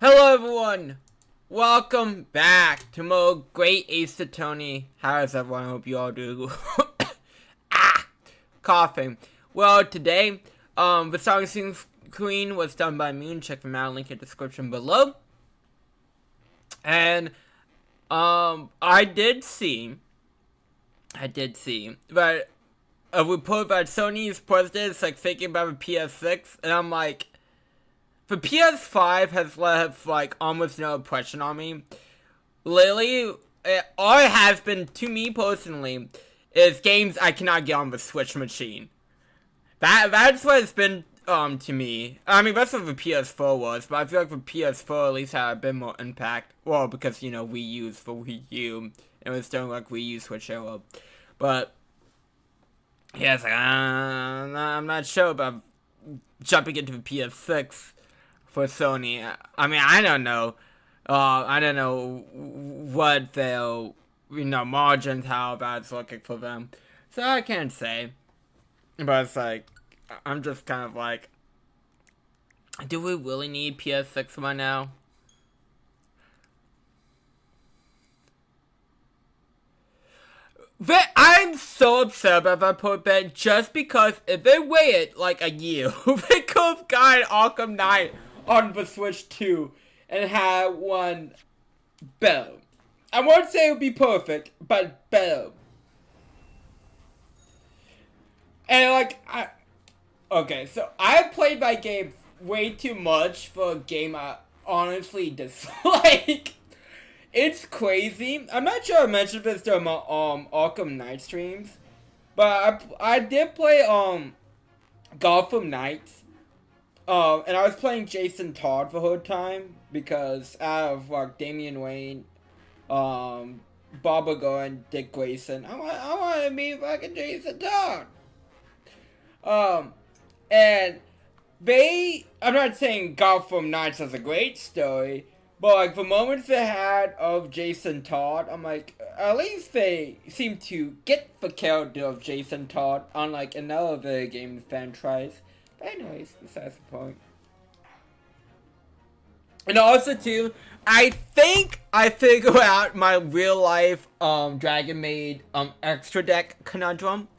Hello everyone! Welcome back to more Great Ace Attorney. How is everyone? I hope you all do. Coughing. Well, today, the song screen was done by me, and check them out, link in the description below. And, I did see that a report that Sony's president is, like, thinking about the PS6, and I'm like, the PS5 has left, like, almost no impression on me. Lately, all it has been, to me personally, is games I cannot get on the Switch machine. That's what it's been, to me. I mean, that's what the PS4 was, but I feel like the PS4 at least had a bit more impact. Well, because, you know, Wii U's for Wii U, it was still like Wii U Switch era. But, yeah, it's like, I'm not sure about jumping into the PS6. For Sony. I mean, I don't know. I don't know what they'll, margins, how that's looking for them. So I can't say. But it's like, I'm just kind of like, do we really need PS6 right now? I'm so upset about that port bet just because if they waited like a year, they could have gotten Arkham Knight on the Switch 2 and had one better. I won't say it would be perfect, but better. And like, okay, so I played my game way too much for a game I honestly dislike. It's crazy. I'm not sure I mentioned this during my Arkham Knight streams, but I did play Gotham Knights. And I was playing Jason Todd for the whole time because out of like Damian Wayne, Barbara Gordon, Dick Grayson, I want to be fucking Jason Todd. And I'm not saying Gotham Knights is a great story, but like the moments they had of Jason Todd, I'm like, at least they seem to get the character of Jason Todd on like another video game franchise. But anyways, besides the point. And also too, I think I figured out my real life Dragon Maid extra deck conundrum.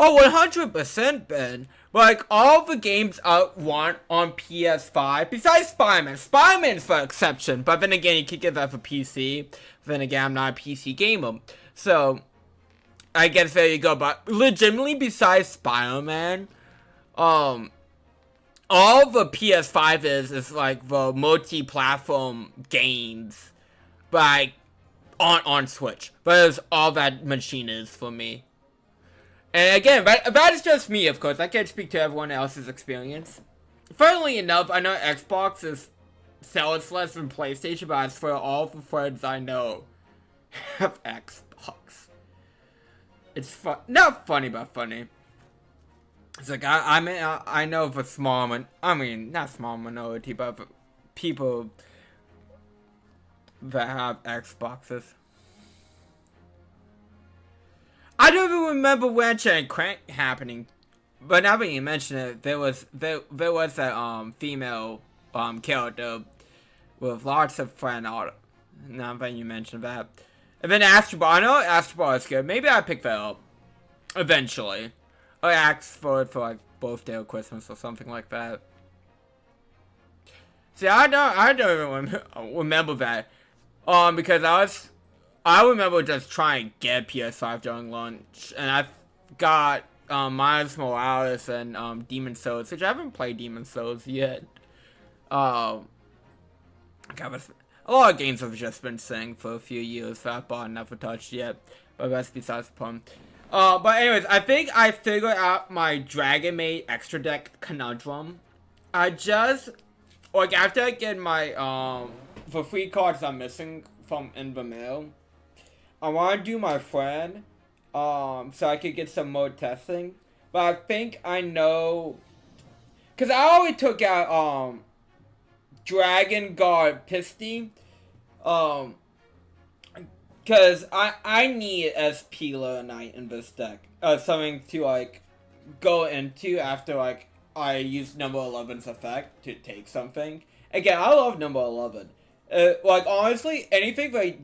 Oh, 100%, Ben. Like, all the games I want on PS5, besides Spider-Man. Spider-Man's the exception, but then again, you could get that for PC. Then again, I'm not a PC gamer. So, I guess there you go. But legitimately, besides Spider-Man, all the PS5 is like the multi-platform games, like, on Switch. But it's all that machine is for me. And again, that is just me, of course. I can't speak to everyone else's experience. Funnily enough, I know Xbox sells less than PlayStation, but as for all the friends I know have Xbox. It's not funny, but funny. It's like, I know of a not small minority, but people that have Xboxes. I don't even remember Ratchet and Clank happening, but now that you mention it, there was a female character with lots of friend art. Now that you mentioned that, and then Astro Ball. I know Astro Ball is good. Maybe I pick that up eventually. Or ask for it for like birthday or Christmas or something like that. See, I don't even remember that, because I remember just trying to get PS5 during launch, and I got Miles Morales and Demon Souls, which I haven't played Demon Souls yet. God, a lot of games have just been sitting for a few years that I bought and never touched yet, but that's besides the point. But anyways, I think I figured out my Dragon Maid extra deck conundrum. I just, like, after I get my the 3 cards I'm missing from in the mail, I want to do my friend, so I could get some more testing. But I think I know, because I already took out, Dragon Guard Pisty, because I need SP Low Knight in this deck. Something to, like, go into after, like, I use number 11's effect to take something. Again, I love number 11. Like, honestly, anything that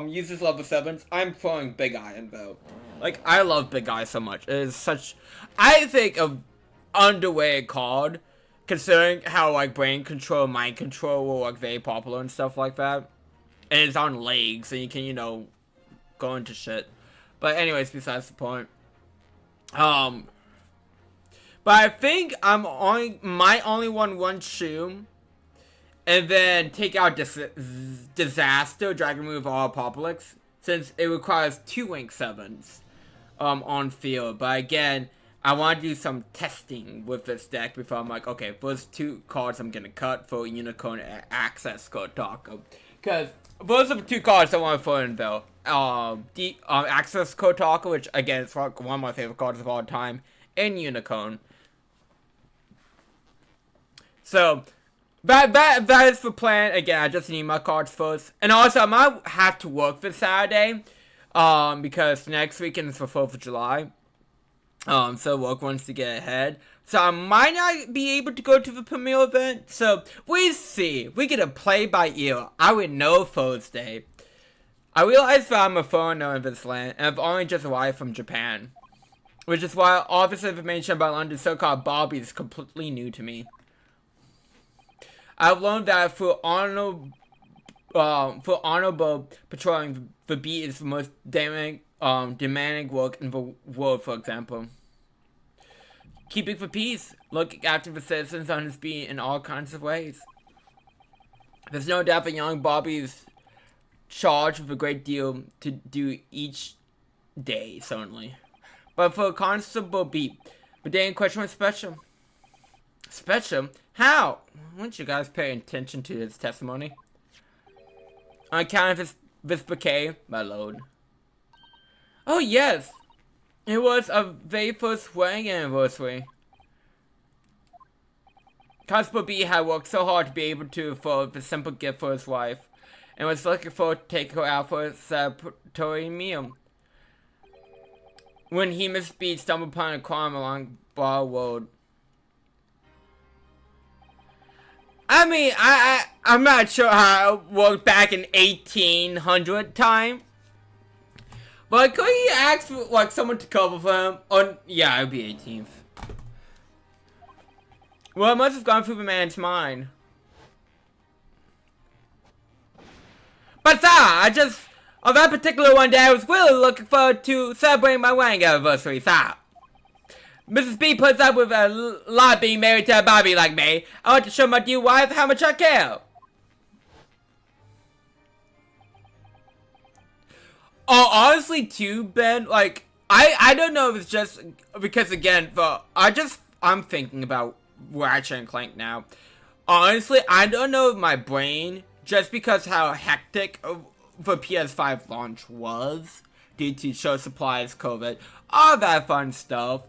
uses level 7s, I'm throwing Big Eye in though. Like, I love Big Eye so much. It is such, I think, a underrated card, considering how, like, brain control, mind control were, like, very popular and stuff like that. And it's on legs, and you can, go into shit. But anyways, besides the point. But I think might only want one shoe. And then take out Disaster, Dragon Move, or Apocalypse, since it requires 2 Link 7s on field. But again, I want to do some testing with this deck before I'm like, okay, those 2 cards I'm going to cut for Unicorn Access Kotaku. Because those are the 2 cards I want to throw in though. Access Kotaku, which again is like one of my favorite cards of all time, and Unicorn. So, that is the plan. Again, I just need my cards first. And also, I might have to work this Saturday, because next weekend is the 4th of July. So work wants to get ahead. So I might not be able to go to the premiere event. So, we see. We get a play by ear. I would know Thursday. I realize that I'm a foreigner in this land, and I've only just arrived from Japan. Which is why all this information about London's so-called Bobby is completely new to me. I've learned that for honorable patrolling, the beat is the most demanding work in the world, for example. Keeping for peace, looking after the citizens on his beat in all kinds of ways. There's no doubt that young Bobby is charged with a great deal to do each day, certainly. But for a constable beat, the day in question was special. Special? How? Wouldn't you guys pay attention to his testimony? On account of this bouquet, my lord. Oh yes, it was a very first wedding anniversary. Constable B had worked so hard to be able to afford the simple gift for his wife, and was looking forward to take her out for a celebratory meal. When he missed Beat stumbled upon a crime along Bar Road. I mean, I'm not sure how it worked back in 1800 time. But could he ask for, like, someone to cover for him? Or, yeah, it would be 18th. Well, it must have gone through the man's mind. But on that particular one day, I was really looking forward to celebrating my wedding anniversary, sir. Mrs. B puts up with a lot being married to a Bobby like me. I want to show my dear wife how much I care. Oh, honestly, too, Ben, like, I don't know if it's just because, again, I'm thinking about Ratchet and Clank now. Honestly, I don't know if my brain, just because how hectic the PS5 launch was, due to show supplies, COVID, all that fun stuff.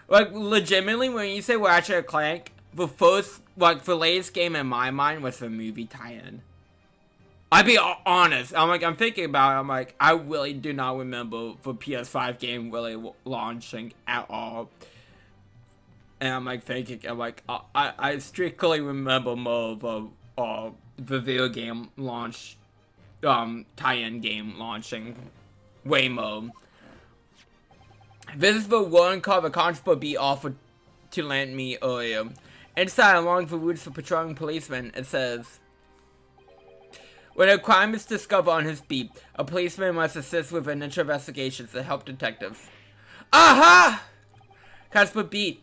Like, legitimately, when you say Ratchet and Clank, the first, like, the latest game in my mind was the movie tie-in. I'd be honest. I'm thinking about it. I'm like, I really do not remember the PS5 game really launching at all. And I'm like thinking, I strictly remember more of the video game launch, tie-in game launching way more. This is the one call the constable B offered to lend me earlier. Inside, along the routes for patrolling policemen, it says, when a crime is discovered on his beat, a policeman must assist with initial investigations to help detectives. Aha! Constable Beat.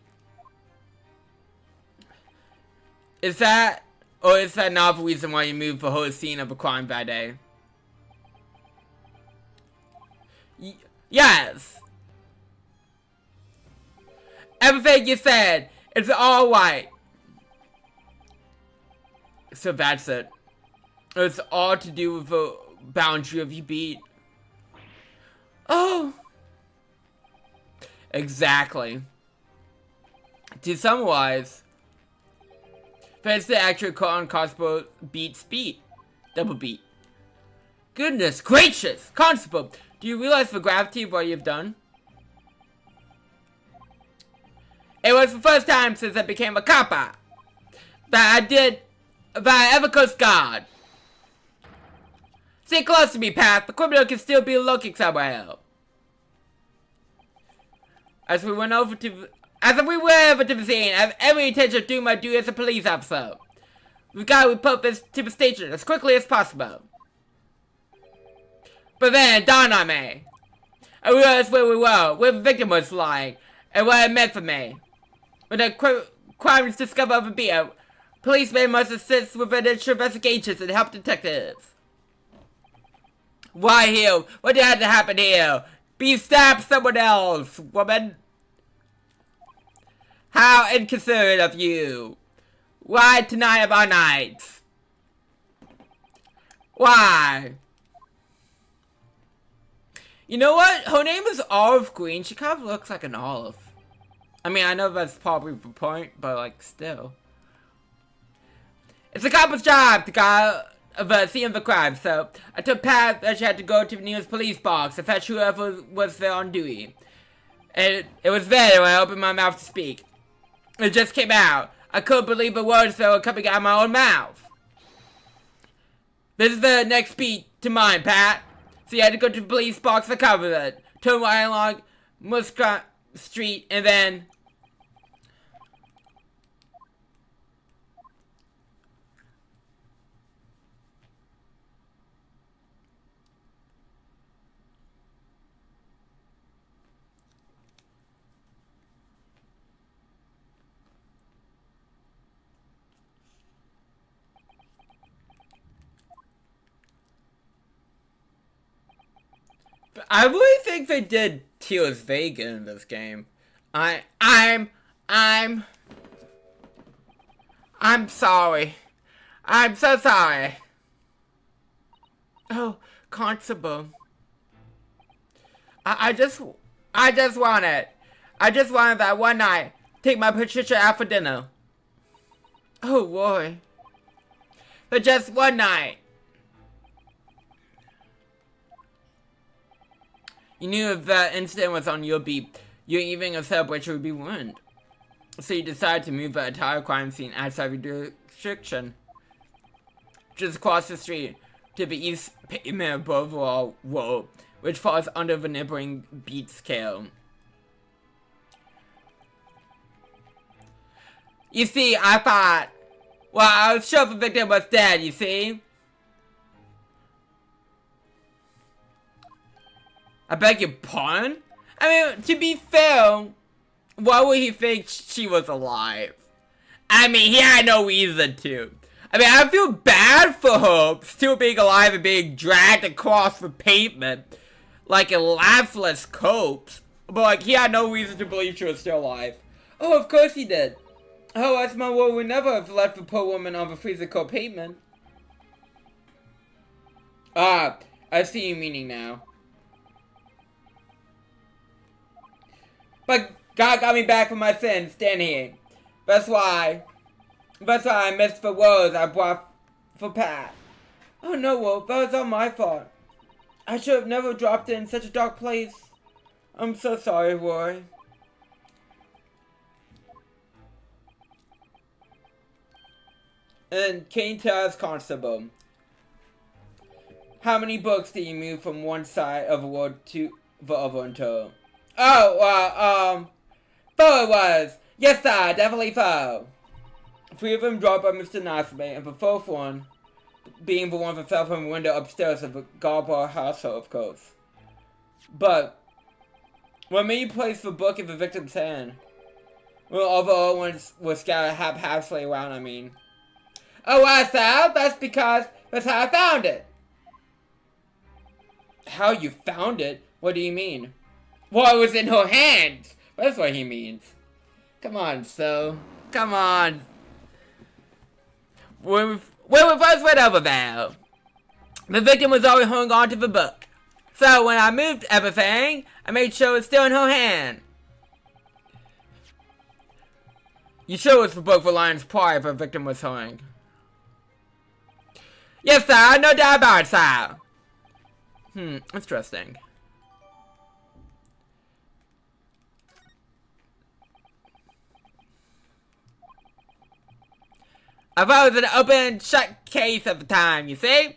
Is that not the reason why you moved the whole scene of a crime that day? Yes! Everything you said, it's all right. So that's it. It's all to do with the boundary of you beat. Oh! Exactly. To summarize, that's the actual call on Constable Beat's beat. Double beat. Goodness gracious! Constable, do you realize the gravity of what you've done? It was the first time since I became a copper that I ever cursed God. Stay close to me, Pat. The criminal can still be lurking somewhere. As we went over to the scene, I have every intention of doing my duty as a police officer. We've got to report this to the station as quickly as possible. But then it dawned on me. I realized where we were, where the victim was lying, and what it meant for me. When a crime is discovered over beer, policemen must assist with initial investigations and help detectives. Why here? What had to happen here? Be stabbed someone else, woman. How inconsiderate of you. Why tonight of our nights? Why? You know what? Her name is Olive Green. She kind of looks like an olive. I mean, I know that's probably the point, but like, still. It's a cop's job to go the scene of the crime, so I took Pat that she had to go to the nearest police box to fetch whoever was there on duty. And it was there when I opened my mouth to speak. It just came out. I couldn't believe the words that were coming out of my own mouth. This is the next beat to mine, Pat. So you had to go to the police box to cover it. Turn right along Muscat Street and then... I really think they did Teal's Vega in this game. I'm sorry. I'm so sorry. Oh, Constable. I just want it. I just wanted that one night. Take my Patricia out for dinner. Oh boy. But just one night. You knew if that incident was on your beat, your evening of celebration would be ruined. So you decided to move the entire crime scene outside of your jurisdiction. Just across the street to the east pavement of Bovril Road, which falls under the neighboring beat scale. You see, I thought, well, I was sure the victim was dead, you see? I beg your pardon? I mean, to be fair, why would he think she was alive? I mean, he had no reason to. I mean, I feel bad for her still being alive and being dragged across the pavement like a lifeless corpse. But, like, he had no reason to believe she was still alive. Oh, of course he did. Oh, that's my world would never have left the poor woman on the freezing cold pavement. Ah, I see your meaning now. But God got me back from my sins, didn't he? That's why I missed the words I brought for Pat. Oh no, Wolf, that was all my fault. I should have never dropped it in such a dark place. I'm so sorry, Roy. And Kane tells Constable, how many books did you move from one side of the world to the other until? Oh, 4 it was. Yes, sir, definitely 4. 3 of them dropped by Mr. Nasmith, and the 4th one being the one that fell from the window upstairs of the Garbar household, of course. But what made you place the book in the victim's hand? Well, all the other ones were scattered haphazardly around, I mean. Oh, well, sir, that's because that's how I found it. How you found it? What do you mean? Well, it was in her hands. That's what he means. Come on, so. Come on. When we first went over there, the victim was always hung on to the book. So when I moved everything, I made sure it was still in her hand. You sure it was the book for Lion's Pride the victim was hung? Yes, sir. No doubt about it, sir. Interesting. I thought it was an open shut case at the time, you see?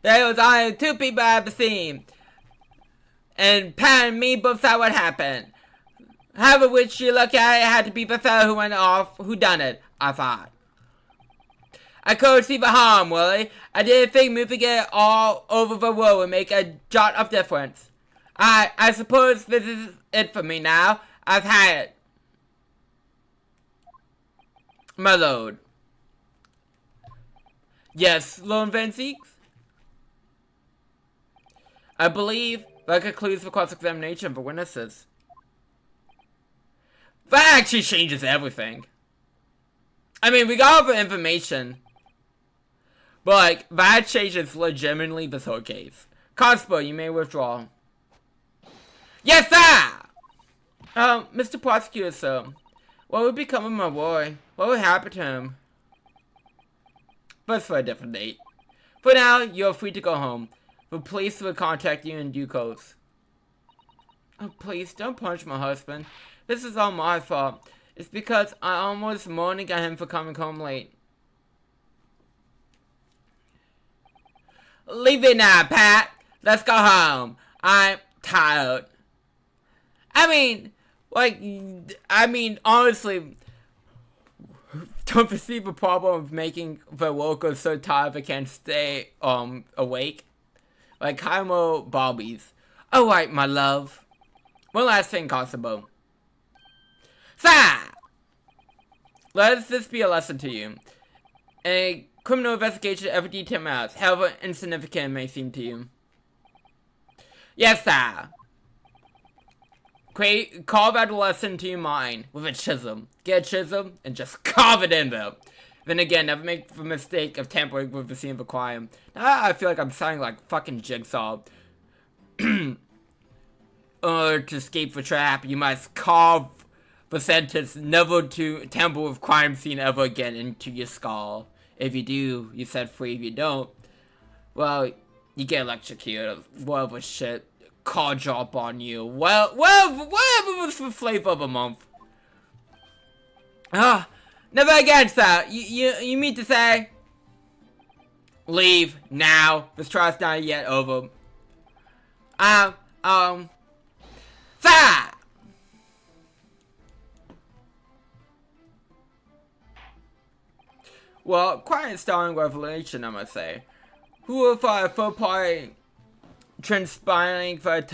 There was only 2 people at the scene. And Pat and me both saw what happened. However which you look at it, had to be the fellow who went off who done it, I thought. I couldn't see the harm, Willie. I didn't think moving it all over the world would make a jot of difference. I suppose this is it for me now. I've had it. My lord. Yes, Lord Van Zeeks? I believe that concludes the cross-examination of the witnesses. That actually changes everything. I mean, we got all the information. But, like, that changes legitimately this whole case. Constable, you may withdraw. Yes, sir! Mr. Prosecutor, sir. What would become of my boy? What would happen to him? But for a different date. For now, you're free to go home. The police will contact you in due course. Oh, please, don't punch my husband. This is all my fault. It's because I almost mourning at him for coming home late. Leave it now, Pat. Let's go home. I'm tired. I mean, honestly, don't perceive a problem of making the workers so tired they can't stay, awake. Like Caramel Barbies. Alright, my love. One last thing, Constable. Sir! Let this be a lesson to you. A criminal investigation every detail matters, however insignificant it may seem to you. Yes, sir. Carve out a lesson to your mind with a chisel. Get a chisel and just carve it in there. Then again, never make the mistake of tampering with the scene of a crime. Now I feel like I'm sounding like fucking Jigsaw. in order to escape the trap, you must carve the sentence never to tamper with crime scene ever again into your skull. If you do, you're set free. If you don't, well, you get electrocuted. Whatever shit. Call drop on you. Well, whatever was the flavor of a month. Never against that. You mean to say? Leave now. This trial's not yet over. That. Well, quite a startling revelation, I must say. Who would have thought a third party transpiring the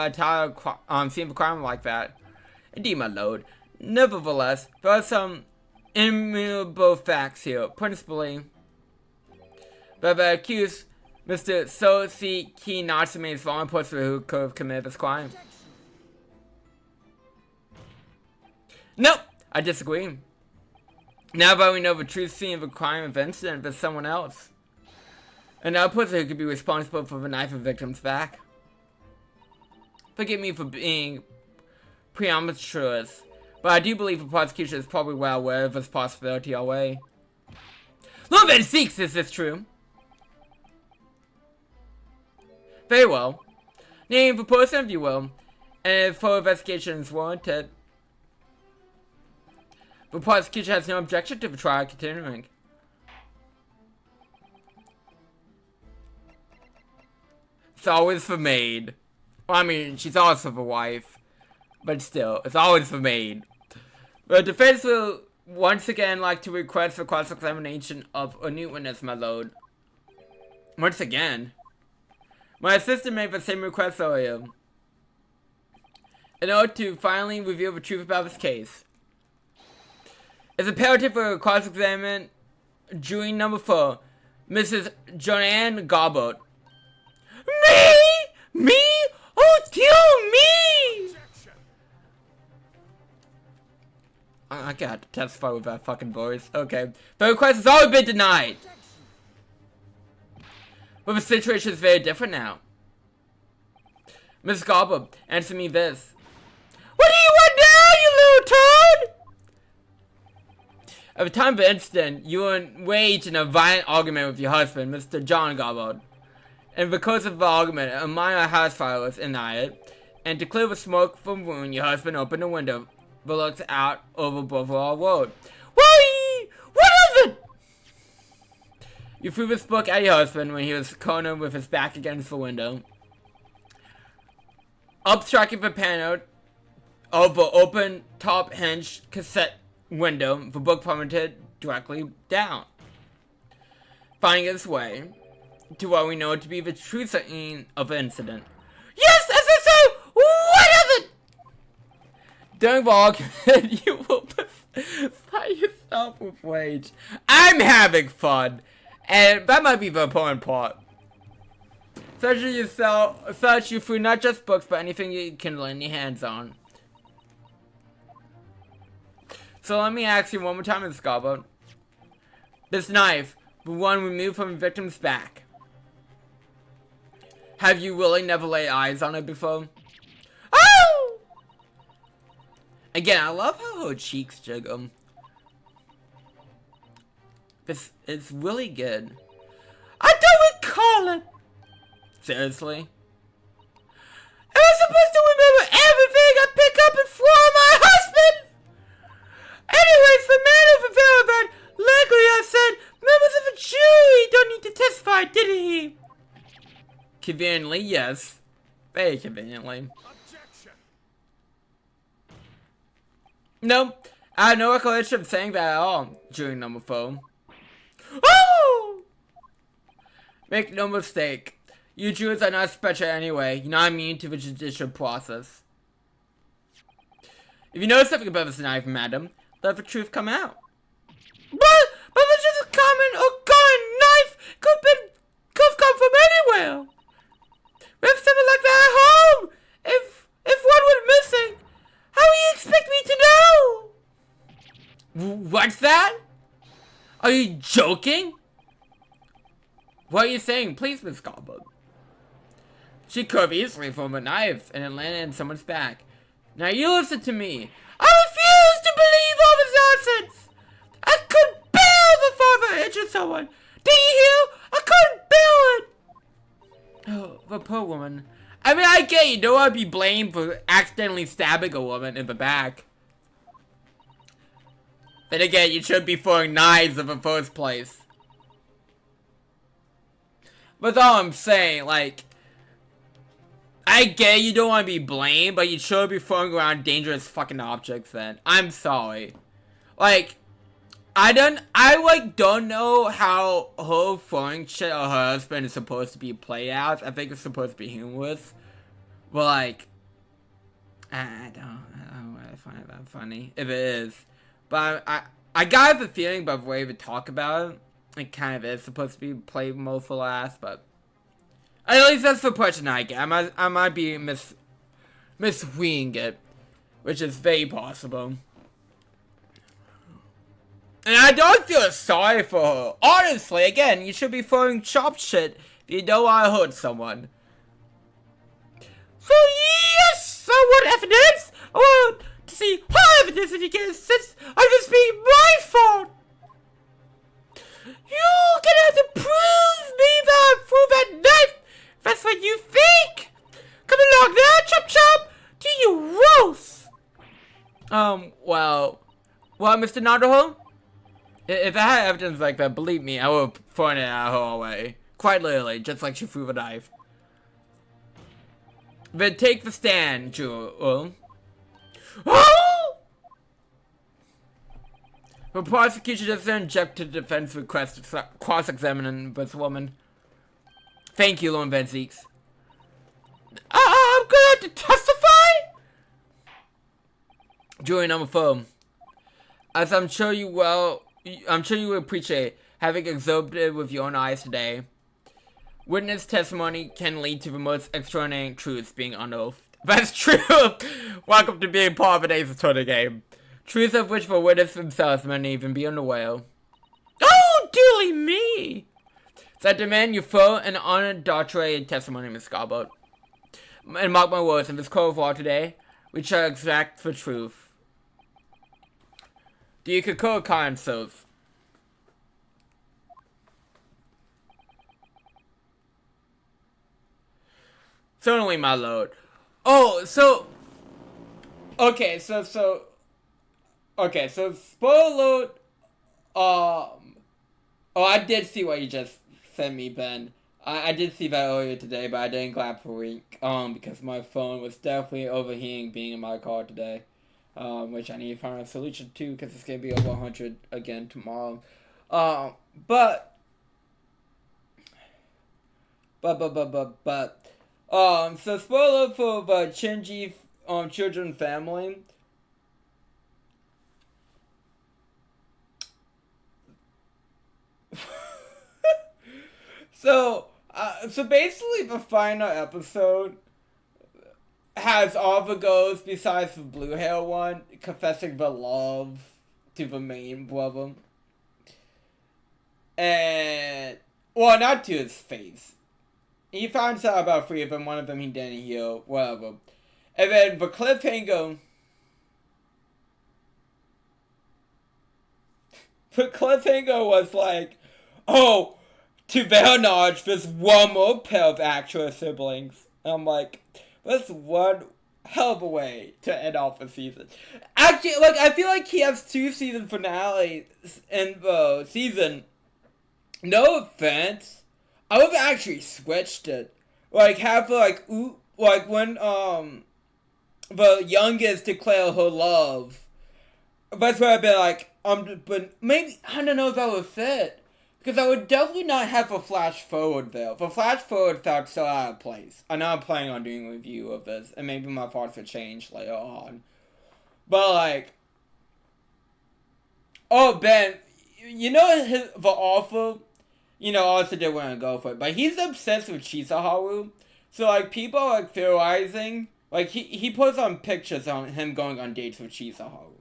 entire scene of crime like that? Indeed, my lord. Nevertheless, there are some immutable facts here. Principally, that the accused, Mr. Sosi Kinatsume, is the only person who could have committed this crime. Nope, I disagree. Now that we know the true scene of a crime of incident, there's someone else. Another person who could be responsible for the knife in the victim's back. Forgive me for being presumptuous, but I do believe the prosecution is probably well aware of this possibility already. Lomben seeks, is this true? Very well. Name the person if you will, and if full investigation is warranted. The prosecution has no objection to the trial continuing. It's always the maid. Well, I mean, she's also the wife. But still, it's always the maid. The defense will once again like to request the cross-examination of a new witness, my lord. Once again? My assistant made the same request earlier. In order to finally reveal the truth about this case. It's imperative for a cross-examine jury number 4, Mrs. Joanne Garbert. Me? Me? Oh, kill me! I got to testify with that fucking voice. Okay. The request has already been denied. But the situation is very different now. Miss Garbert, answer me this. What do you want now, you little toad? At the time of the incident, you were engaged in a violent argument with your husband, Mr. John Garbert. And because of the argument, a minor house fire was ignited. And to clear the smoke from the room, your husband opened a window that looks out over Boulevard Road. What is it? You threw this book at your husband when he was cornered with his back against the window. Obstructing the panel of the open top hinge cassette window, the book plummeted directly down, finding its way to what we know to be the true scene of the incident. Yes, as I say, what is it? During the argument, you will fight yourself with rage. I'm having fun, and that might be the important part. Such you through not just books, but anything you can lay your hands on. So let me ask you one more time, Ms. Garbert. This knife, the one removed from the victim's back. Have you really never laid eyes on it before? Oh! Again, I love how her cheeks jiggle. This is really good. I don't recall it! Seriously? Am I supposed to remember everything I pick up and throw at my husband? Anyways, the man of the event likely I said members of the jury don't need to testify, did he? Conveniently, yes. Very conveniently. Objection. No, I had no recollection of saying that at all during number 4. Oh! Make no mistake. You Jews are not special anyway. You're not immune to the judicial process. If you know something about this knife, madam, let the truth come out. But it's just a common or gun knife. Could have come from anywhere. We have something like that at home. If one was missing, how do you expect me to know? What's that? Are you joking? What are you saying? Please, Miss Garbert. She could have easily thrown a knife and it landed in someone's back. Now you listen to me. I refuse to believe all this nonsense. I couldn't bear the thought of injuring someone. Do you hear? I couldn't bear it. Oh, the poor woman. I mean, I get you don't want to be blamed for accidentally stabbing a woman in the back. Then again, you shouldn't be throwing knives in the first place. But that's all I'm saying, like, I get you don't want to be blamed, but you shouldn't be throwing around dangerous fucking objects then. I'm sorry. Like, I don't know how her throwing shit at her husband is supposed to be played out. I think it's supposed to be humorous. But, like, I don't really find that funny, if it is. But I got the feeling by the way we talk about it, it kind of is supposed to be played more for laughs, but at least that's the impression I get. I might be misreading it, which is very possible. And I don't feel sorry for her. Honestly, again, you should be throwing sharp shit if you don't want to hurt someone. So yes, I want evidence. I want to see her evidence and you can insist on this being my fault. You're gonna have to prove me that I threw that knife. That's what you think. Come along now, chop chop. To you roast. Well, Mr. Nadaho? If I had evidence like that, believe me, I would have thrown it at her away. Quite literally, just like she threw the knife. Then take the stand, Jewel. Oh! The prosecution just rejected the defense request to cross-examine this woman. Thank you, Lone Van Zeeks. I'm gonna have to testify? Jury number 4. As I'm sure you will appreciate, having observed it with your own eyes today, witness testimony can lead to the most extraordinary truths being unearthed. That's true! Welcome to being part of an Ace Attorney game. Truths of which the witness themselves may not even be unaware. Oh, dearly me! So I demand you throw an unadulterated testimony, Miss Scarborough. And mark my words, in this court of law today, we shall exact the truth. Do you concur, counsels? Certainly, my lord. Oh, so... Okay, so spoiler alert, oh, I did see what you just sent me, Ben. I did see that earlier today, but I didn't clap for a week, because my phone was definitely overheating being in my car today, which I need to find a solution to, because it's gonna be over 100 again tomorrow, so spoiler for the Shinji, children family. So basically the final episode has all the girls besides the blue hair one confessing the love to the main brother. And, well, not to his face. He finds out about 3 of them, one of them he didn't heal, whatever. And then the cliffhanger was like, oh, to their knowledge, there's one more pair of actual siblings. And I'm like, that's one hell of a way to end off the season. Actually, like, I feel like he has 2 season finales in the season. No offense, I would have actually switched it. Like, have, like, when, the youngest declare her love. That's where I'd be like, but maybe, I don't know if that would fit. Because I would definitely not have a flash forward there. The flash forward felt so out of place. I know I'm planning on doing a review of this, and maybe my thoughts will change later on. But like, oh Ben, you know the author, also didn't want to go for it, but he's obsessed with Chisaharu. So like people are like theorizing, like he puts on pictures on him going on dates with Chisaharu.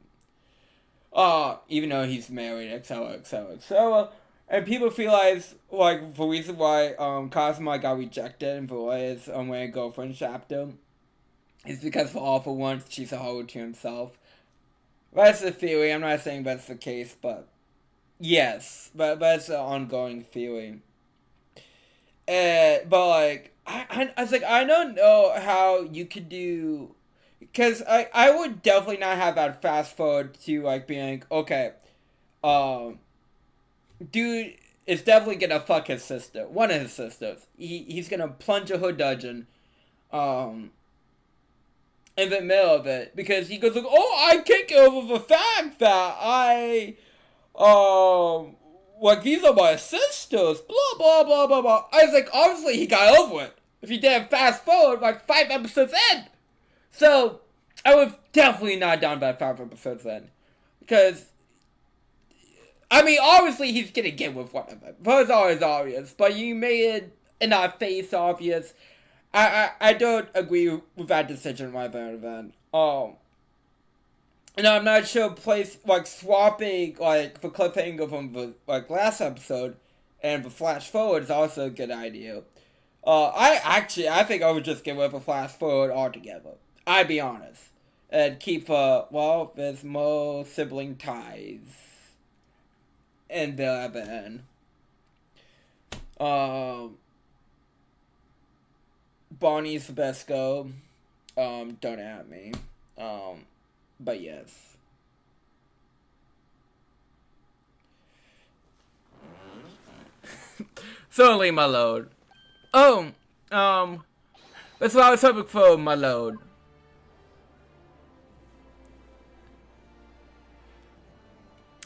Even though he's married, etc., etc., etc. And people realize, like, the reason why Cosmo got rejected in Voice When a Girlfriend chapter is because for all for once she's a hoe to himself. That's the theory. I'm not saying that's the case, but yes, but that's an ongoing theory. But like, I was like, I don't know how you could do, because I would definitely not have that fast forward to like being like, okay, dude is definitely gonna fuck his sister, one of his sisters. He's gonna plunge a hood dungeon, in the middle of it, because he goes like, oh, I can't get over the fact that like, these are my sisters, blah blah blah blah blah. I was like, obviously he got over it if he didn't fast forward like 5 episodes in. So I was definitely not down by 5 episodes in, because I mean, obviously he's gonna get with one of them. That was always obvious, but you made it in our face obvious. I don't agree with that decision, my opinion. And I'm not sure place like swapping like the cliffhanger from the like last episode and the flash forward is also a good idea. I think I would just get rid of the flash forward altogether. I'd be honest, and keep well, there's more sibling ties in the end. Bonnie's the best go. Don't at me. But yes. Certainly, my lord. Oh, that's what I was hoping for, my lord.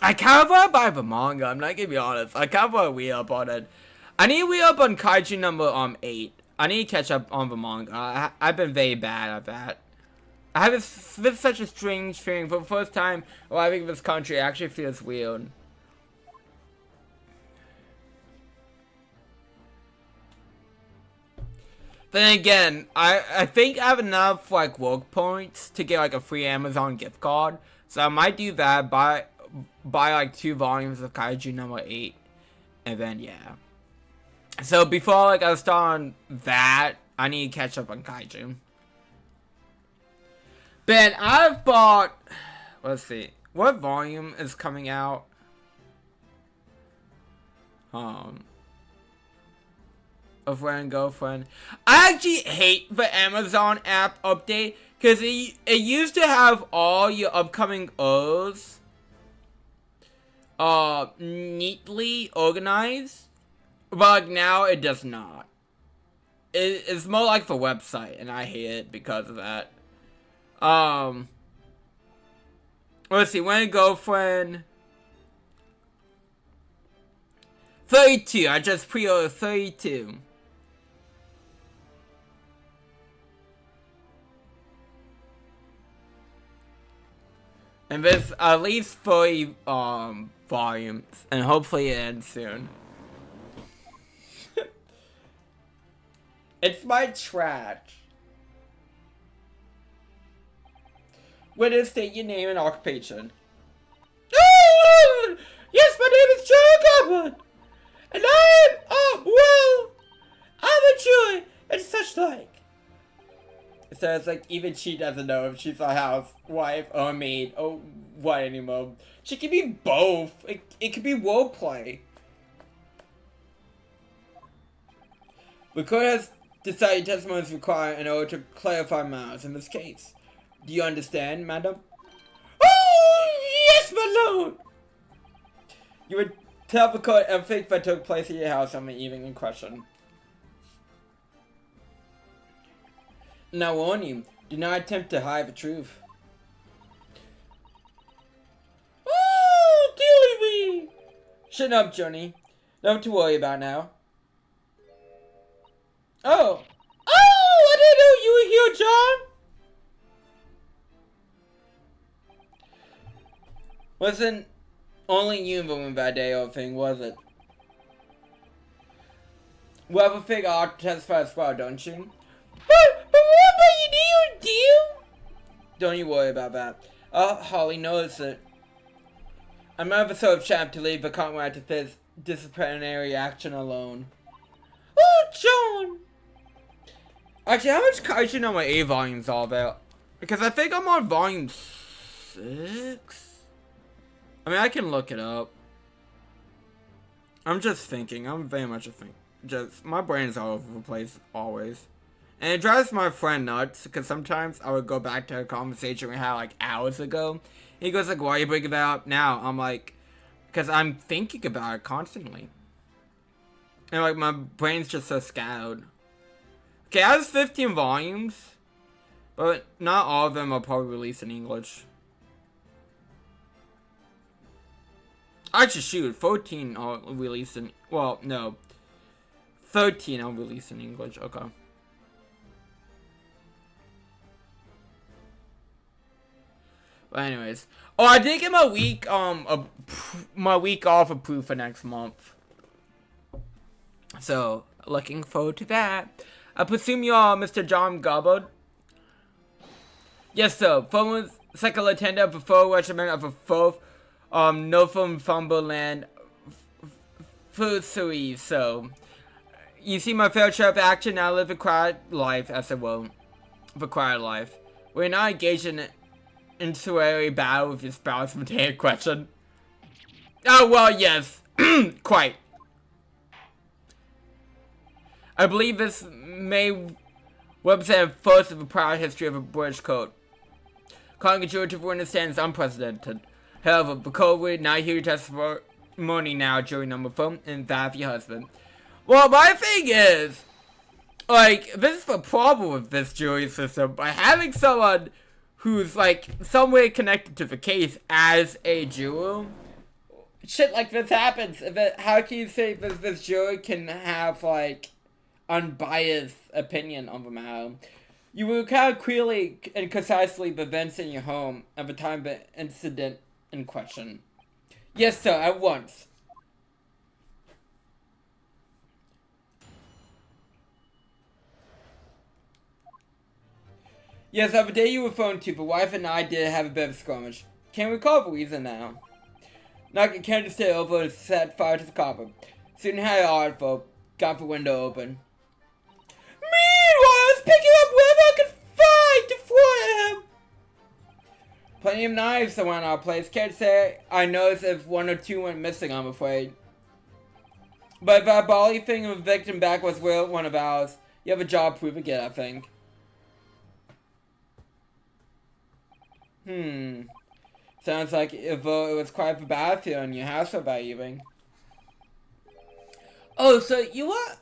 I kind of want to buy the manga. I'm not gonna be honest. I kind of want to read up on it. I need to read up on Kaiju number 8. I need to catch up on the manga. I've been very bad at that. I have this such a strange feeling. For the first time arriving in this country, it actually feels weird. Then again, I think I have enough like work points to get like a free Amazon gift card. So I might do that, buy like 2 volumes of Kaiju number 8. And then yeah. So before like I start on that, I need to catch up on Kaiju. Ben, I've bought, let's see, what volume is coming out? Of Friend Girlfriend. I actually hate the Amazon app update, because it used to have all your upcoming O's neatly organized. But like now it does not. It's more like the website, and I hate it because of that. Let's see, When a Girlfriend 32. I just pre-ordered 32. And there's at least 30 volumes, and hopefully it ends soon. It's my trash. Witness, state your name and occupation. Yes, my name is Joe Goblin, and I'm a Jew and such like. So it's like even she doesn't know if she's a housewife or a maid or what anymore. She can be both. It could be roleplay. The court has decided testimony is required in order to clarify matters in this case. Do you understand, madam? Oh, yes, my lord! You would tell the court everything that took place at your house on the evening in question. Now warn you, do not attempt to hide the truth. Oh, dearie me! Shut up, Johnny. Nothing to worry about now. Oh! I didn't know you were here, John! Wasn't only you in the room that day or thing, was it? We have a figure out to testify as well, don't you? But what about you, dear? Don't you worry about that. Holly knows it. I'm never so sharp to leave the comrade to disciplinary action alone. Oh, John! Actually, how much kaiju know my A volume's all about? Because I think I'm on volume 6? I mean, I can look it up. I'm just thinking. I'm very much a think. Just, my brain's all over the place, always. And it drives my friend nuts, because sometimes I would go back to a conversation we had, like, hours ago. He goes, like, why are you bringing that up now? I'm like, because I'm thinking about it constantly. And, like, my brain's just so scattered. Okay, I have 15 volumes, but not all of them are probably released in English. Actually, shoot, 14 are released in, well, no. 13 are released in English, okay. But anyways. Oh, I did get my week, my week off approved for next month. So, looking forward to that. I presume you are Mr. John Gobbard? Yes, sir. Former second lieutenant of the 4th Regiment of the 4th, Northumberland Fusiliers, so. You see my fair share of action, now live a quiet life, as it will. The quiet life. We're not engaged in an insular battle with your spouse from the question. Oh, well, yes. Quite. I believe this may represent a first of the proud history of a British code. Calling a jury to understand is unprecedented. However, the code will now hear your testimony now, jury number 4, and that of your husband. Well, my thing is, like, this is the problem with this jury system. By having someone who's, like, some way connected to the case as a juror, shit like this happens. How can you say that this juror can have, like, unbiased opinion on the matter? You will recount clearly and concisely the events in your home at the time of the incident in question. Yes, sir, at once. Yes, on the day you were phoned to, the wife and I did have a bit of a skirmish. Can't recall the reason now. Knocked a canister over and set fire to the copper. Soon had an odd folk. Got the window open. Meanwhile, I was picking up whatever I could find to throw at him. Plenty of knives around our place. Can't say I noticed if 1 or 2 went missing, I'm afraid. But if that bally thing of a victim back was real one of ours, you have a job proving it, I think. Sounds like it was quite a battlefield in your house for that evening. Oh, so you were...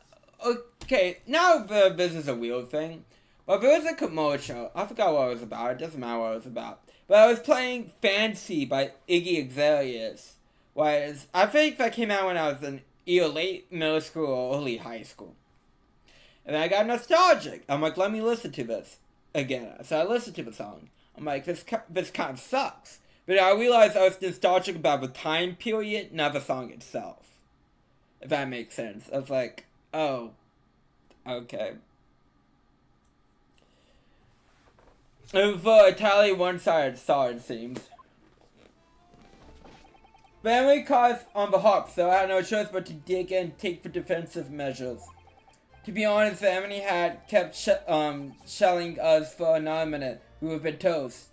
Okay, now this is a weird thing. But there was a commercial. I forgot what it was about. It doesn't matter what it was about. But I was playing Fancy by Iggy Azaleas. I think that came out when I was in either late middle school or early high school. And then I got nostalgic. I'm like, let me listen to this again. So I listened to the song. I'm like, this kind of sucks. But I realized I was nostalgic about the time period, not the song itself. If that makes sense. I was like, oh, okay. It was entirely one-sided song, it seems. Family caused on the hop, so I had no choice but to dig in and take the defensive measures. To be honest, the enemy had kept shelling us for another minute. We would have been toast.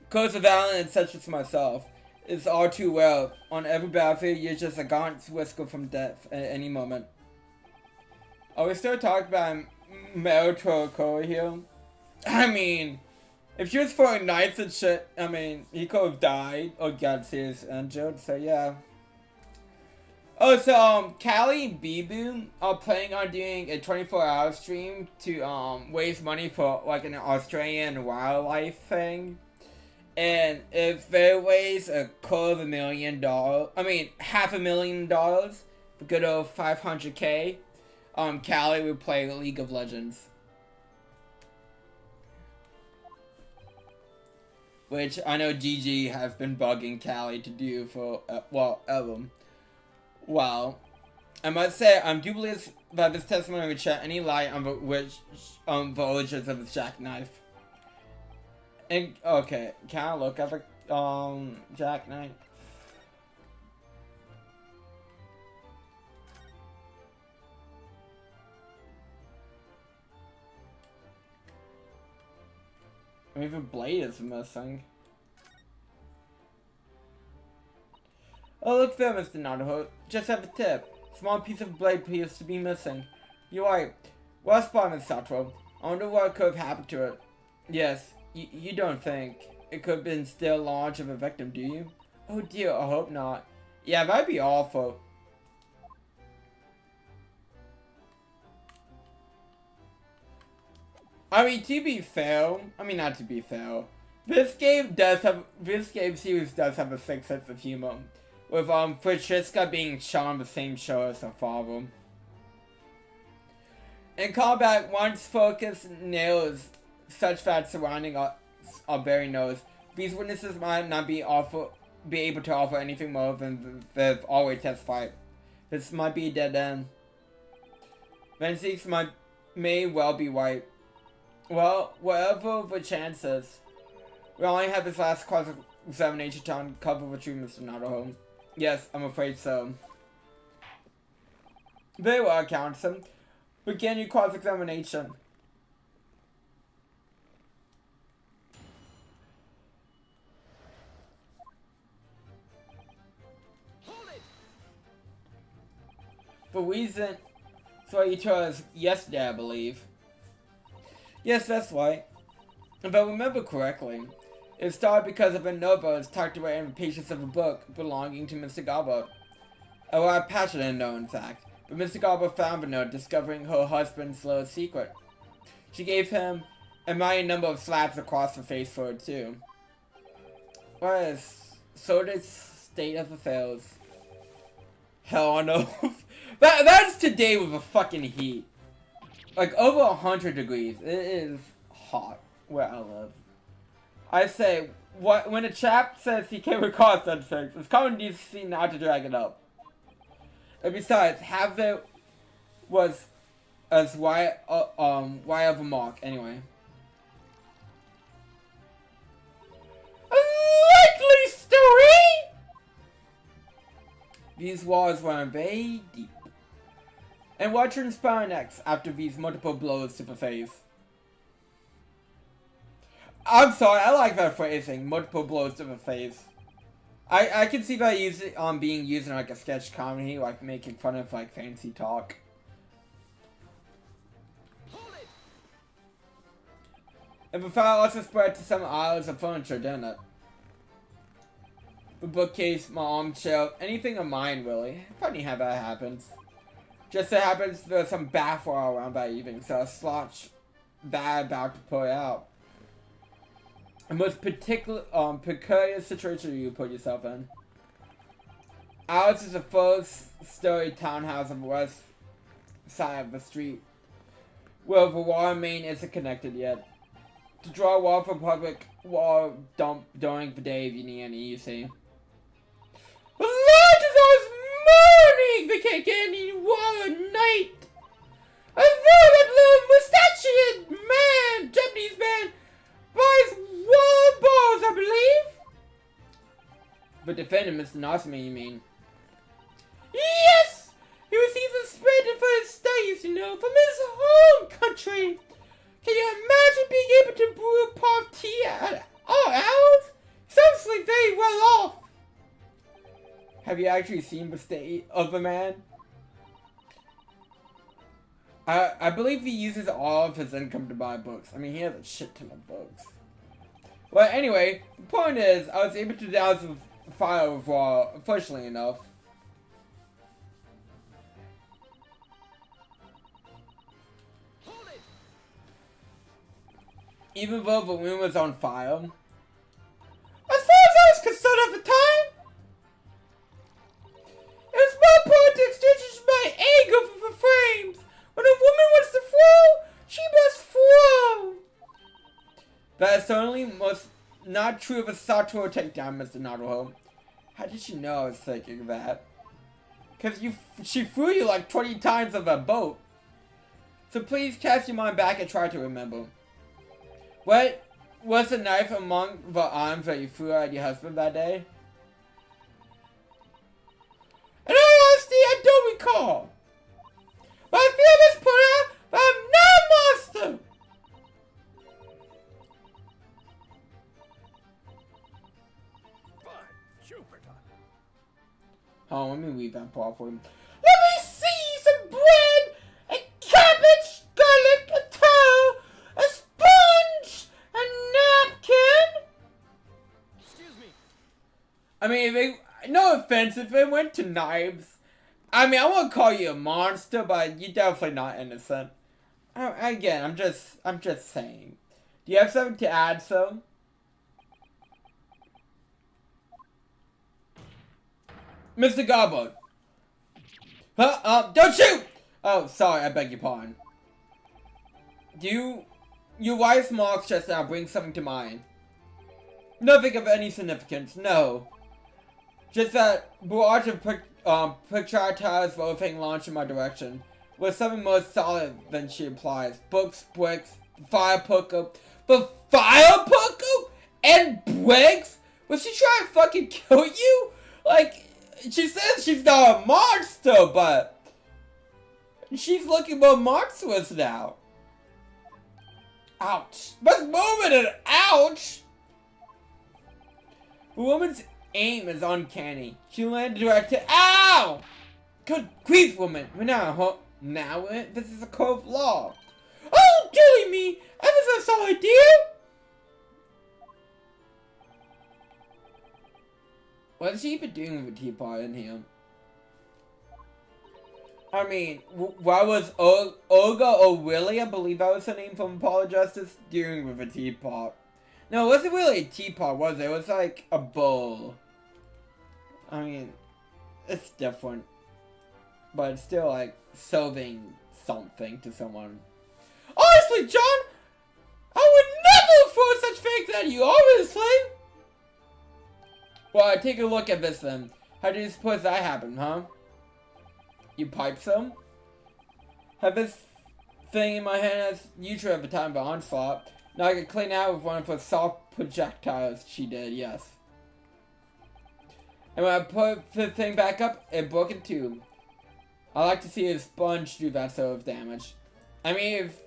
Codes of Valorant such as myself is all too well. On every battlefield, you're just a gaunt whisker from death at any moment. Are we still talking about Meritocracy here? I mean, if she was throwing knights and shit, I mean, he could have died or got seriously injured, so yeah. Oh, so, Callie and Bibu are planning on doing a 24-hour stream to, raise money for, like, an Australian wildlife thing. And if they raise $250,000, I mean, $500,000, for good old $500K, Callie would play League of Legends. Which I know GG has been bugging Callie to do for, ever. Wow. I must say, I'm dubious that this testimony would shed any light on the origins of the jackknife. And, okay, can I look at the, jackknife? mean, the blade is missing. Oh, look there, Mr. Naruto. Just have a tip. Small piece of blade appears to be missing. You're right. Well spotted, Miss Satoru. I wonder what could have happened to it. Yes, you don't think it could have been still large of a victim, do you? Oh dear, I hope not. Yeah, that'd be awful. I mean, to be fair, not to be fair. This game series does have a sick sense of humor. With, Francesca being shown the same show as her father. In combat, one's focus nails such that surrounding are very knows. These witnesses might not be able to offer anything more than they've already testified. This might be a dead end. Vince's may well be right. Well, whatever the chances, we only have this last cross-examination to uncover the truth, Mr. Naruto. Yes, I'm afraid so. Very well, Counsel. Begin your cross-examination. The reason, so you told us yesterday, I believe. Yes, that's right. If I remember correctly, it started because of a note tucked away in the pages of a book belonging to Mr. Garbo. A rather passionate note, in fact, but Mr. Garbo found the note, discovering her husband's little secret. She gave him a mighty number of slaps across the face for it, too. What a sordid state of affairs. Hell on earth. That's today with a fucking heat. Like, over 100 degrees. It is hot where I live. I say, when a chap says he can't recall such things, it's common decency not to drag it up. And besides, half of it was as wide of a mark, anyway. A likely story! These walls run very deep. And what transpired next after these multiple blows to the face? I'm sorry, I like that phrasing, multiple blows to the face. I can see that being used in like a sketch comedy, like making fun of like fancy talk. And the fire also spread to some aisles of furniture, didn't it? The bookcase, my armchair, anything of mine really. Funny how that happens. Just so happens there's some bath oil around that evening, so a slotch bad about to pour out. The most precarious situation you put yourself in. Ours is a four-story townhouse on the west side of the street, where the water main isn't connected yet. To draw water for public water dump during the day if you need any, you see. The Lord is always morning! They can't get any water at night! I thought that little mustachioed man, Japanese man, buys water balls, I believe? But defendant Mr. Nasumi, you mean? Yes! He receives a stipend for his studies, you know, from his home country. Can you imagine being able to brew a pot of tea at all hours? He's obviously very well off. Have you actually seen the state of the man? I believe he uses all of his income to buy books. I mean, he has a shit ton of books. Well, anyway, the point is, I was able to douse the fire with water, fortunately enough. Even though the room was on fire. As far as I was concerned at the time, it was my part to extinguish my anger for the flames. When a woman wants to throw, she must throw. That is certainly most not true of a Satoru takedown, Mr. Naruto. How did you know I was thinking that? Because she threw you like 20 times of a boat. So please cast your mind back and try to remember. What was the knife among the arms that you threw at your husband that day? In all honesty, I don't recall. But I feel this put out that I'm not a monster. read that properly. Let me see some bread, a cabbage, garlic, a towel, a sponge, a napkin. Excuse me. I mean, no offense, if it went to knives, I mean, I won't call you a monster, but you're definitely not innocent. Again, I'm just saying. Do you have something to add, so? Mr. Garbo. Don't shoot! Oh, sorry, I beg your pardon. Your wife's marks just now bring something to mind. Nothing of any significance, no. Just that barrage of projectiles rolling launched in my direction was something more solid than she implies. Books, bricks, fire poker. The fire poker? And bricks? Was she trying to fucking kill you? Like, she says she's not a monster, but she's looking more monstrous now. Ouch. What's more than an ouch? The woman's aim is uncanny. She landed directly. Ow! Good grief, woman. We're not a now this is a code of law. Oh, dilly me! Ever so sorry, dear. What's she even doing with a teapot in here? I mean, why was Olga or Willie, I believe that was her name from Apollo Justice, doing with a teapot? No, it wasn't really a teapot, was it? It was like a bowl. I mean, it's different. But it's still like serving something to someone. Honestly, John, I would never throw such things at you, obviously! Well, take a look at this then. How do you suppose that happened, huh? You pipe some? Have this thing in my hand as usual at the time of the onslaught. Now I can clean out with one of her soft projectiles. She did, yes. And when I put the thing back up, it broke in two. I like to see a sponge do that sort of damage. I mean, if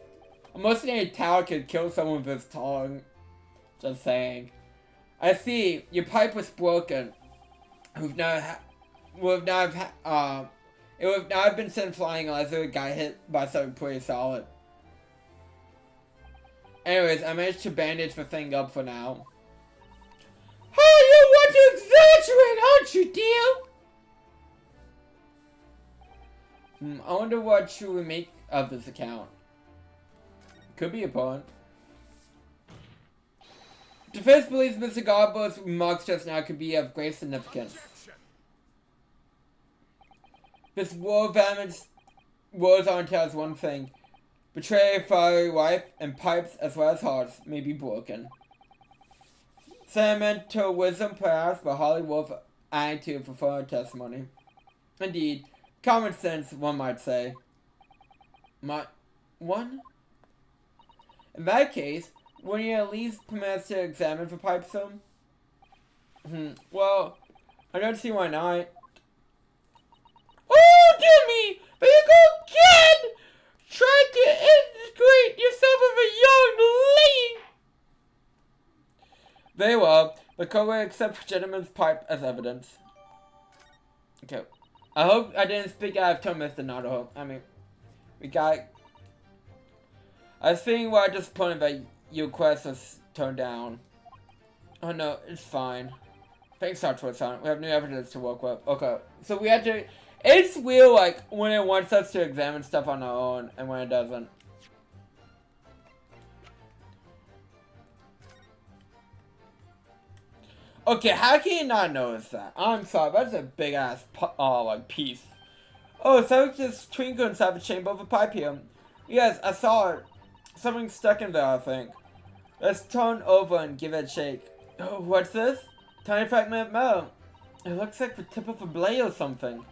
almost any tower could kill someone with his tongue. Just saying. I see, your pipe was broken. It would not have been sent flying unless it got hit by something pretty solid. Anyways, I managed to bandage the thing up for now. Oh, you want to exaggerate, aren't you, dear? I wonder what should we make of this account. Could be a pawn. Defense believes Mr. Garbo's remarks just now could be of great significance. This war damage wars on tells one thing. Betray a fiery wife and pipes as well as hearts may be broken. Sentimental wisdom perhaps, but Holly Wolf attitude for further testimony. Indeed, common sense one might say. One? In that case, wouldn't you at least permit us to examine for pipe some? Well, I don't see why not. Oh, dear me! But you go again! Try to integrate yourself with a young lady! Very well. The code will accept gentleman's pipe as evidence. Okay. I hope I didn't speak out of turn, Mr. Naruto. I mean, we got... I was feeling why disappointed that your request was turned down. Oh no, it's fine. Thanks, Dr. Son. We have new evidence to work with. Okay, so we have to... It's weird, like, when it wants us to examine stuff on our own, and when it doesn't. Okay, how can you not notice that? I'm sorry, that's a big-ass, like, piece. Oh, something just twinkled inside the chamber of a pipe here. Yes, I saw it. Something stuck in there, I think. Let's turn over and give it a shake. Oh, what's this? Tiny fragment of metal. It looks like the tip of a blade or something.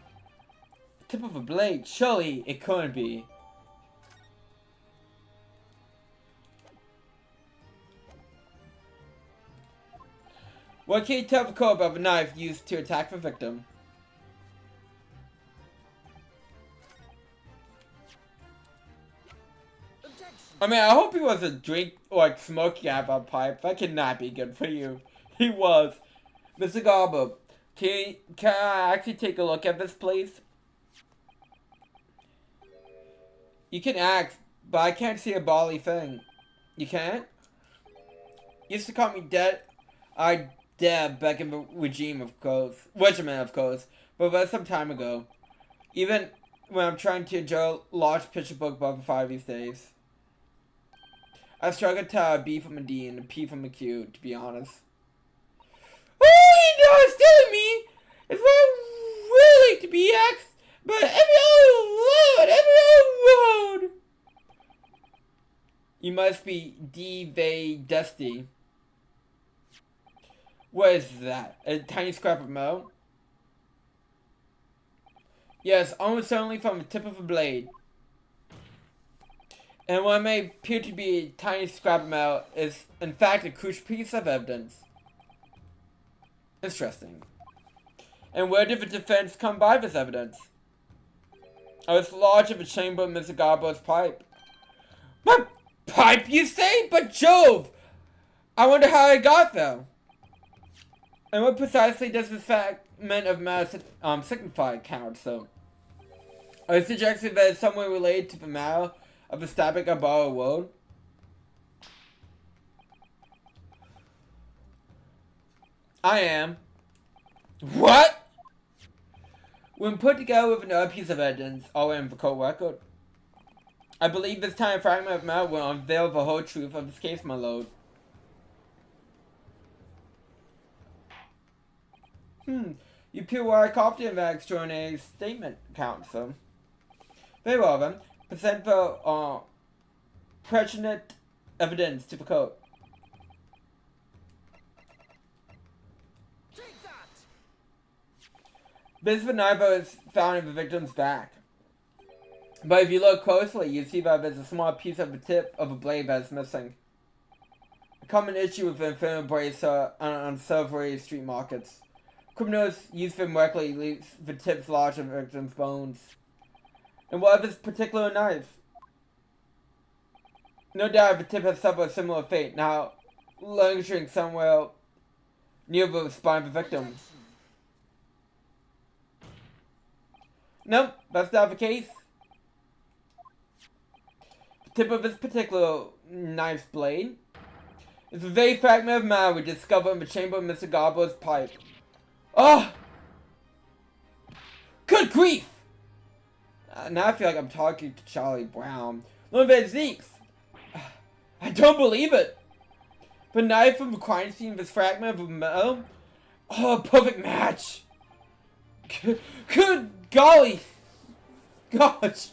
Tip of a blade? Surely it couldn't be. What can you tell the code about the knife used to attack the victim? I mean, I hope he wasn't like smoking out of a pipe. That cannot be good for you. He was. Mr. Garbo, Can I actually take a look at this, please? You can ask, but I can't see a bodily thing. You can't? You used to call me Deb back in the regime, of course. Regiment, of course. But that's some time ago. Even when I'm trying to enjoy a large picture book above 5 these days. I struggle to tell a B from a D and a P from a Q, to be honest. Oh, it's telling me! It's not really to be X, but every old road! You must be Dusty. What is that? A tiny scrap of metal? Yes, almost certainly from the tip of a blade. And what may appear to be a tiny scrap of metal is, in fact, a crucial piece of evidence. Interesting. And where did the defense come by this evidence? Oh, it's large of a chamber in Mr. Garbo's pipe. My pipe, you say? But Jove! I wonder how I got there. And what precisely does this fragment of matter signify, Council? Are you suggesting that it's somewhere related to the matter of the static Abara world? I am. What? When put together with another piece of evidence, all in the court record, I believe this tiny fragment of matter will unveil the whole truth of this case, my lord. You appear where I copied in that extraordinary statement, Council. Very well then. Present the pertinent evidence to the court. This knife is found in the victim's back. But if you look closely, you see that there's a small piece of the tip of a blade that is missing. A common issue with infernal blades on several street markets. Criminals use them recklessly, leaves the tips large of the victim's bones. And what of this particular knife? No doubt the tip has suffered a similar fate, now languishing somewhere near the spine of the victim. Nope, that's not the case. The tip of this particular knife's blade is a very fragment of matter we discovered in the chamber of Mr. Garbo's pipe. Oh! Good grief! Now I feel like I'm talking to Charlie Brown. Look at Zeke's. I don't believe it. The knife from the crime scene of this fragment of metal? Oh, perfect match. Good golly. Gosh.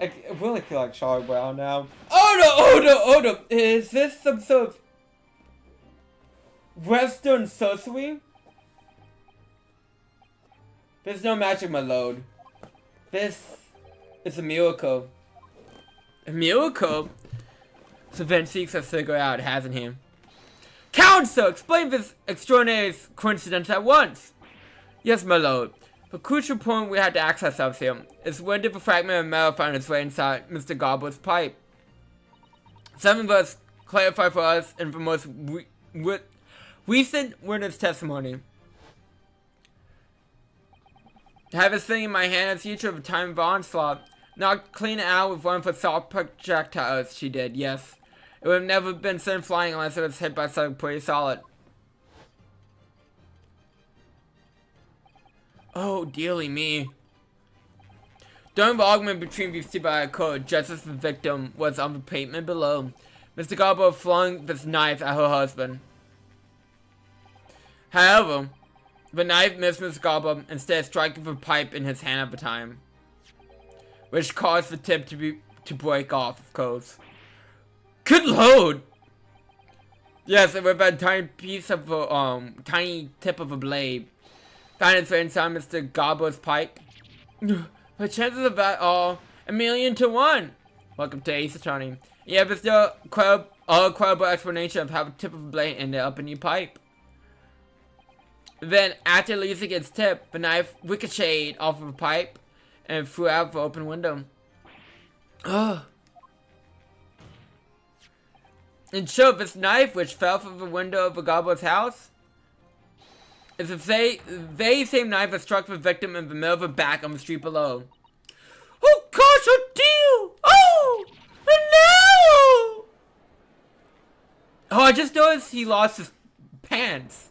I really feel like Charlie Brown now. Oh no. Is this some sort of Western sorcery? There's no magic, my lord. This is a miracle. A miracle? So Van Seeks has figured out, hasn't he? Council, explain this extraordinary coincidence at once. Yes, my lord. The crucial point we had to ask ourselves here is when did the fragment of metal find its way inside Mr. Gobbler's pipe? Some of us clarify for us in the most recent witness testimony. I have this thing in my hand as future of a time of onslaught. Knocked clean out with one of the salt projectiles she did, yes. It would have never been sent flying unless it was hit by something pretty solid. Oh, dearly me. During the argument between these two by a code, just as the victim was on the pavement below, Mr. Garbo flung this knife at her husband. However, the knife missed Mr. Garbo, instead striking the pipe in his hand at the time, which caused the tip to break off, of course. Good lord! Yes, it would have been a tiny piece of a, tiny tip of a blade found its way inside Mr. Garbo's pipe. The chances of that are 1,000,000 to 1. Welcome to Ace Attorney. Yeah, but still, credible explanation of how the tip of a blade ended up in your pipe. Then, after losing its tip, the knife ricocheted off of the pipe and flew out the open window. Ugh. And sure, this knife, which fell from the window of the gobbler's house, It's the very same knife that struck the victim in the middle of the back on the street below. Oh gosh, a deal! Oh! No! Oh, I just noticed he lost his pants.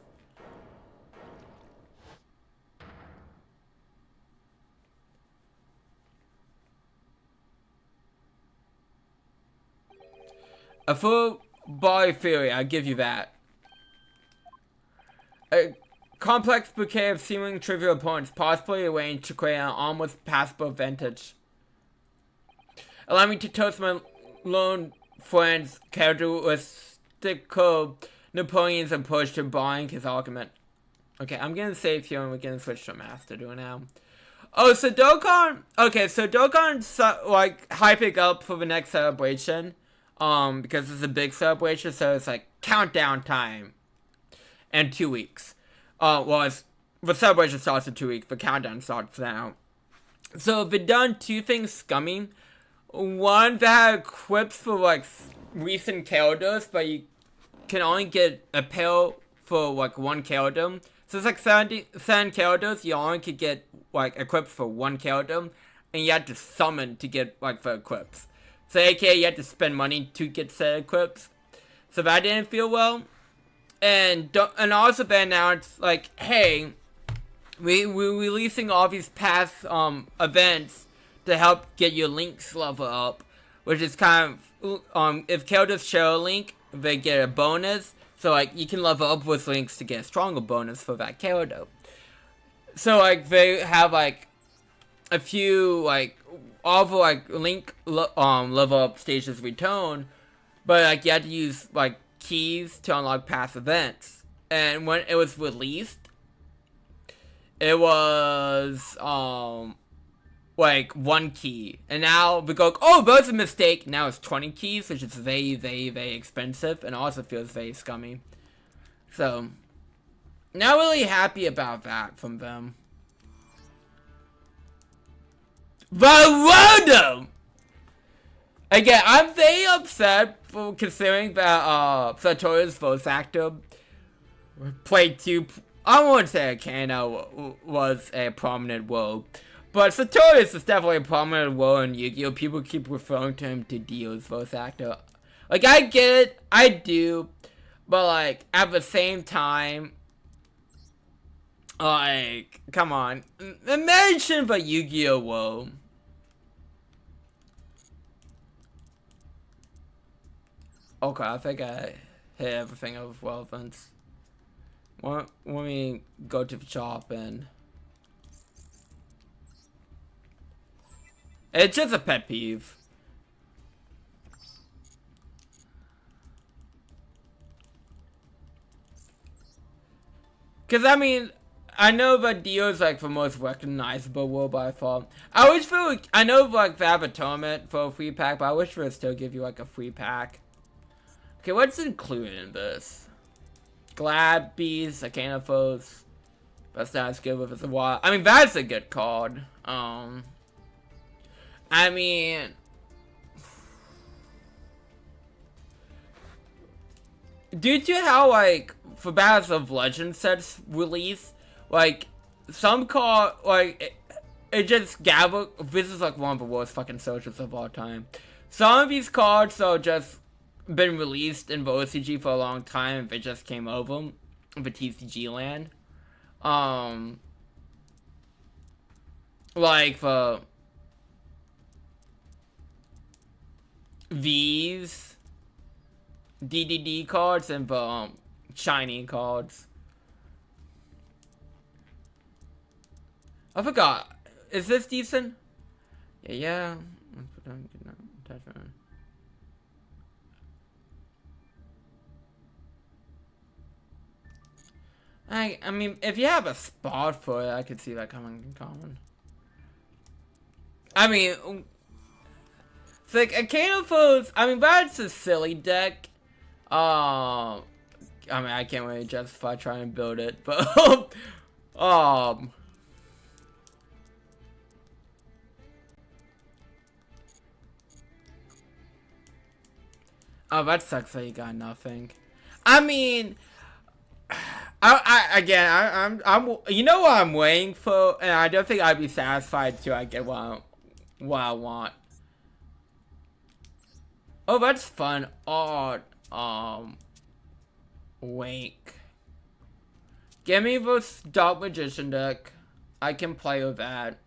A full body theory, I'll give you that. A complex bouquet of seemingly trivial opponents, possibly arranged to create an almost passable advantage. Allow me to toast my lone friend's characteristical Napoleon's approach to buying his argument. Okay, I'm gonna save here and we're gonna switch to Master Duel now. Oh, so Dokkan. Okay, so Dokkan's like hyping up for the next celebration. Because it's a big celebration, so it's like countdown time. And 2 weeks. The celebration starts in 2 weeks, the countdown starts now. So they've done two things scummy. One that had equips for like recent characters, but you can only get a pair for like one character. So it's like 7 characters, you only could get like equips for one character, and you had to summon to get like the equips. So aka you had to spend money to get said equips. So that didn't feel well. And also they announced like, hey, we're releasing all these past events to help get your links level up, which is kind of if characters share a link, they get a bonus. So like you can level up with links to get a stronger bonus for that character. So like they have like a few like all the like link level up stages return, but like you had to use like keys to unlock past events. And when it was released, it was like 1 key, and now we go, oh, that was a mistake. Now it's 20 keys, which is very, very, very expensive, and also feels very scummy. So not really happy about that from them. But again, I'm very upset for considering that Satoru's voice actor played two. I won't say Kano was a prominent role, but Satoru's is definitely a prominent role in Yu-Gi-Oh! People keep referring to him to Dio's voice actor. Like, I get it, I do, but like at the same time, like, come on, imagine the Yu-Gi-Oh! World. Okay, I think I hit everything of relevance. Let me go to the shop and... It's just a pet peeve. Cause I mean, I know that Dio's like the most recognizable world by far. I wish for like, I know like they have a tournament for a free pack, but I wish they would still give you like a free pack. Okay, what's included in this? Glad Bees, Arcanophos, Best Ass Good with a Wild. I mean, that's a good card. I mean, due to how like for Battles of Legend sets release, like some card like it just gather. This is like one of the worst fucking searches of all time. Some of these cards are just been released in the OCG for a long time, and they just came over the TCG land. Like the these DDD cards and the shiny cards. I forgot. Is this decent? Yeah. I mean, if you have a spot for it, I could see that coming in common. I mean, it's like Arcanophos. I mean, that's a silly deck. I mean, I can't really justify trying to build it, but oh, that sucks that you got nothing. I mean, I'm you know what I'm waiting for, and I don't think I'd be satisfied till I get what I want. Oh, that's fun. Oh, Wink. Give me the Dark Magician deck. I can play with that.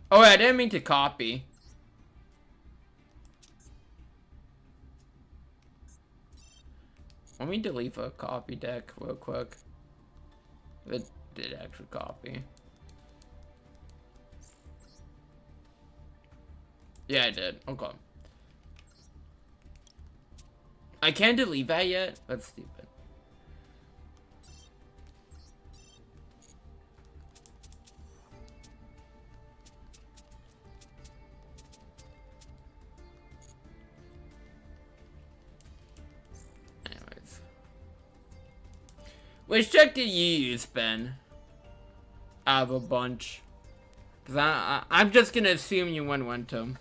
Oh, I didn't mean to copy. Let me delete the copy deck real quick. It did actually copy. Yeah, I did. Okay. I can't delete that yet? That's stupid. Anyways. Which deck did you use, Ben? Out of a bunch. Because I'm just gonna assume you went Wentum.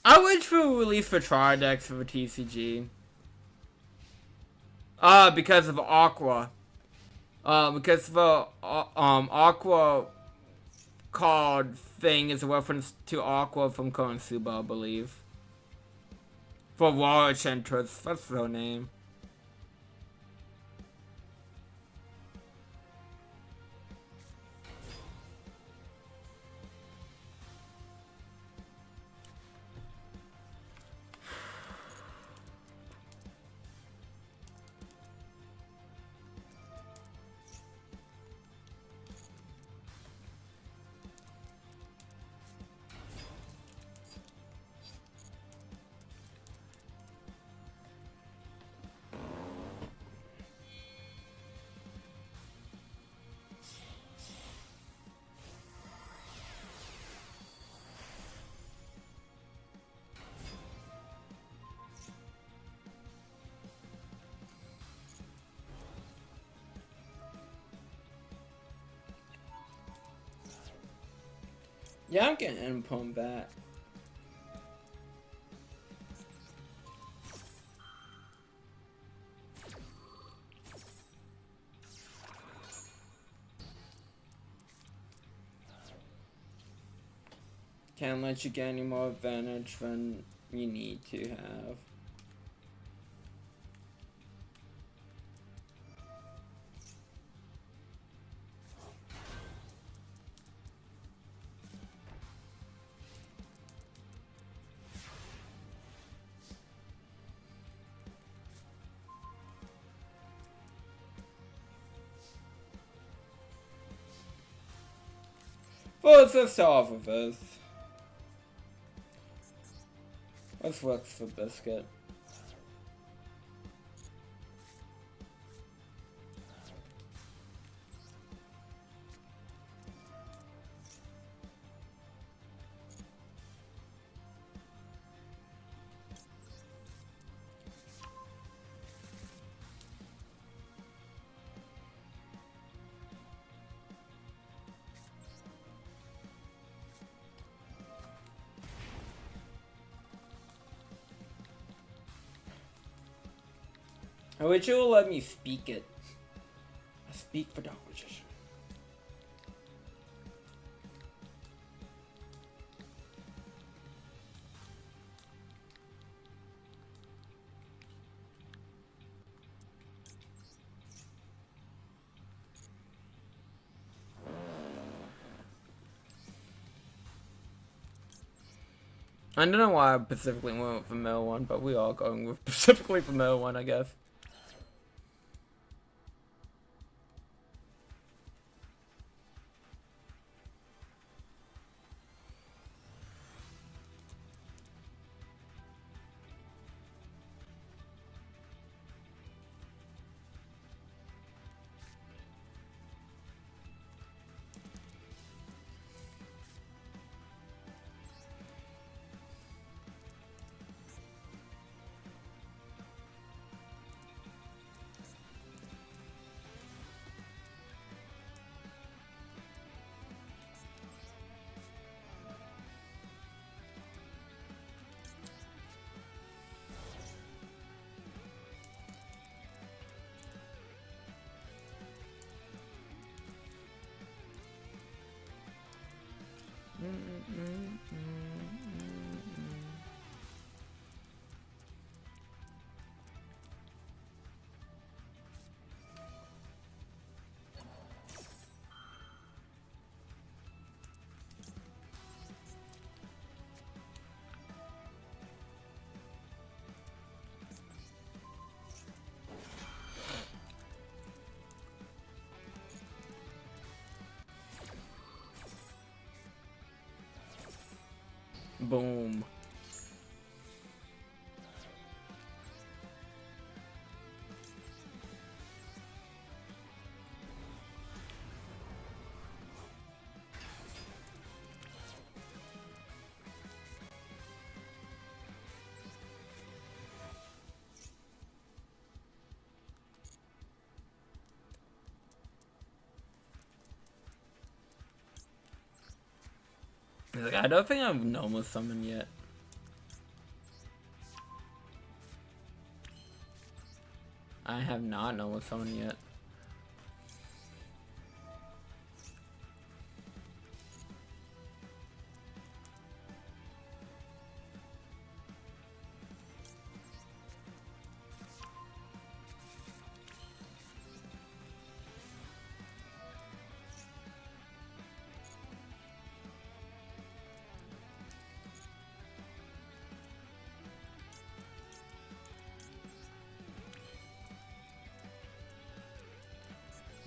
I wish for a release for trial decks for the TCG. Because of Aqua. Because the Aqua card thing is a reference to Aqua from Konosuba, I believe. For Raw Enchantress, that's her name. Yeah, I'm getting impump that. Can't let you get any more advantage than you need to have. Well, let's just start off with this. Let's look for Biscuit. I wish you would let me speak it. I speak for Dark Magician. I don't know why I specifically went with the middle one, but we are going with specifically the middle one, I guess. Boom. He's like, I don't think I've normal summoned yet. I have not normal summoned yet.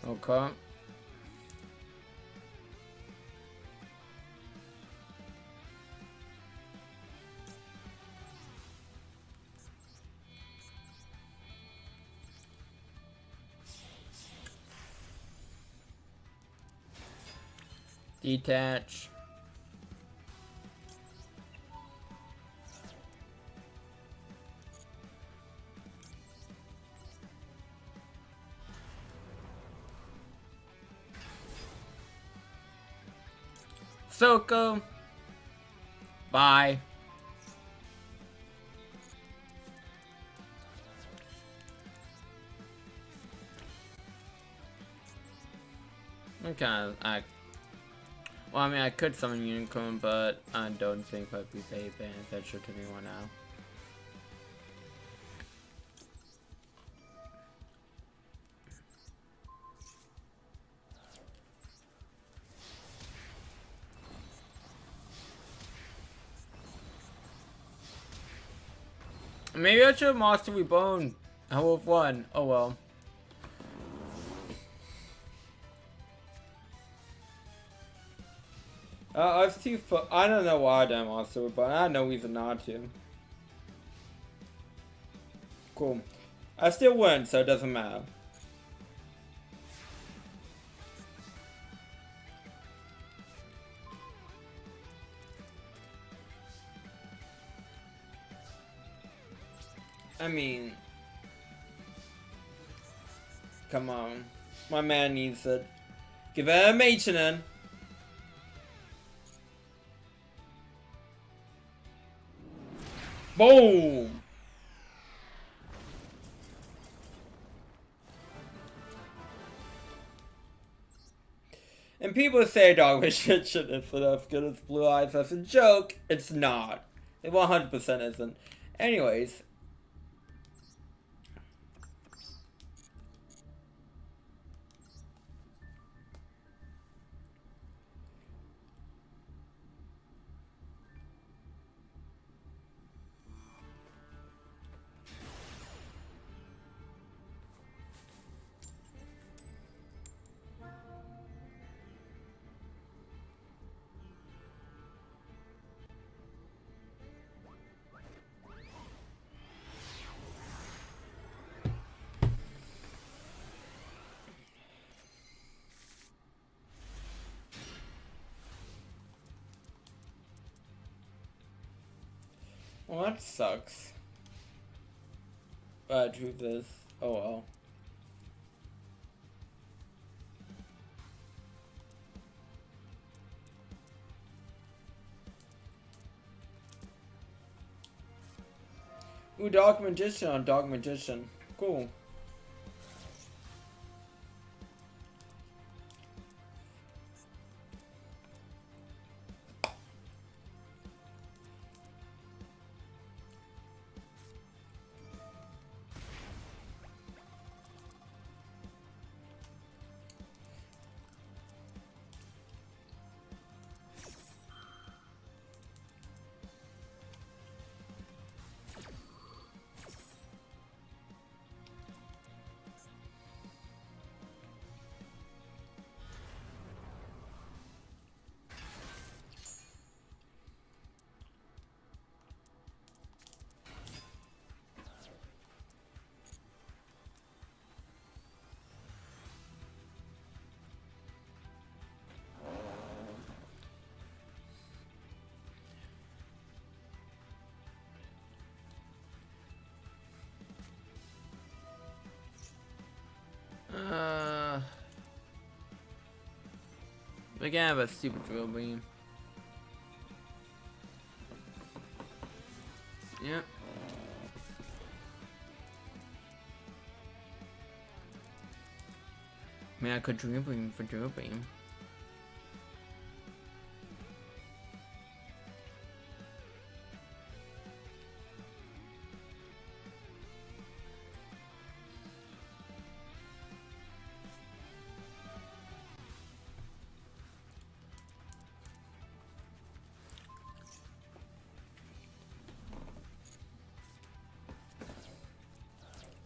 Okay. Detach. Soko. Bye. Okay, well, I mean, I could summon Unicorn, but I don't think that'd be very beneficial to me right now. Maybe I should have Master Reborn. I would have won. Oh well. I was too I don't know why I done Master Reborn. I had no reason not to. Cool. I still win, so it doesn't matter. I mean, come on. My man needs it. Give her a maintenance. Boom! And people say Dog shit isn't as good as Blue Eyes. That's a joke. It's not. It 100% isn't. Anyways. Well, that sucks. But truth is, oh well. Ooh, Dog Magician on Dog Magician. Cool. We're gonna have a stupid drill beam. Yep. I mean, I could drill beam for drill beam.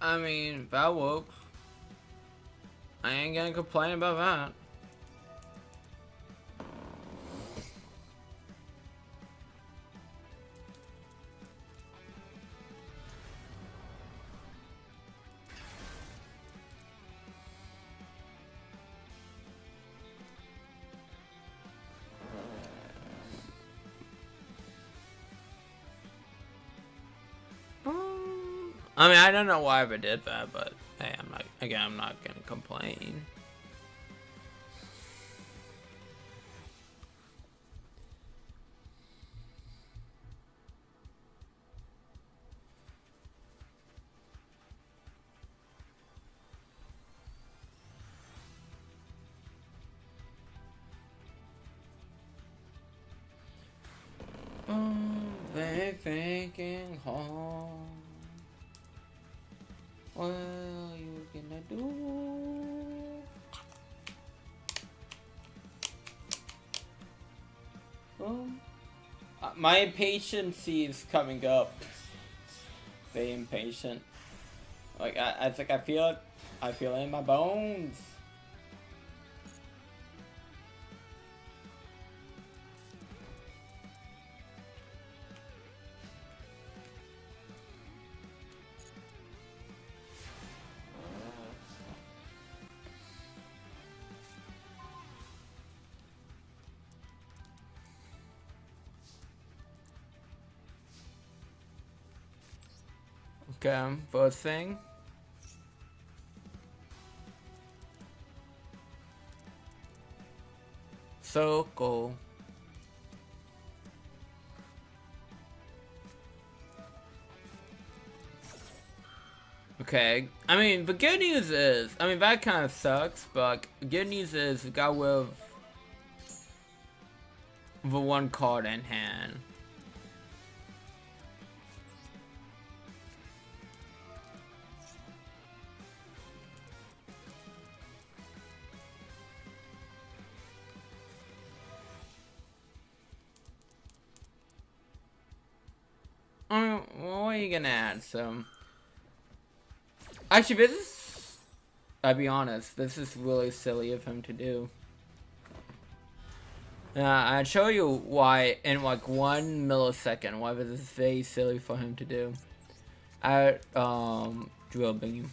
I mean, that works. I ain't gonna complain about that. I mean, I don't know why I did that, but hey, I'm not gonna complain. They thinking home. What are you gonna do? My impatience is coming up. Very impatient. Like I think I feel it in my bones. Okay, first thing. Circle. Okay, I mean, the good news is, I mean, that kind of sucks, but the good news is we got rid of the one card in hand. What are you gonna add? So, actually, this is, I'll be honest, this is really silly of him to do. I'll show you why in like 1 millisecond why this is very silly for him to do. Drill beam.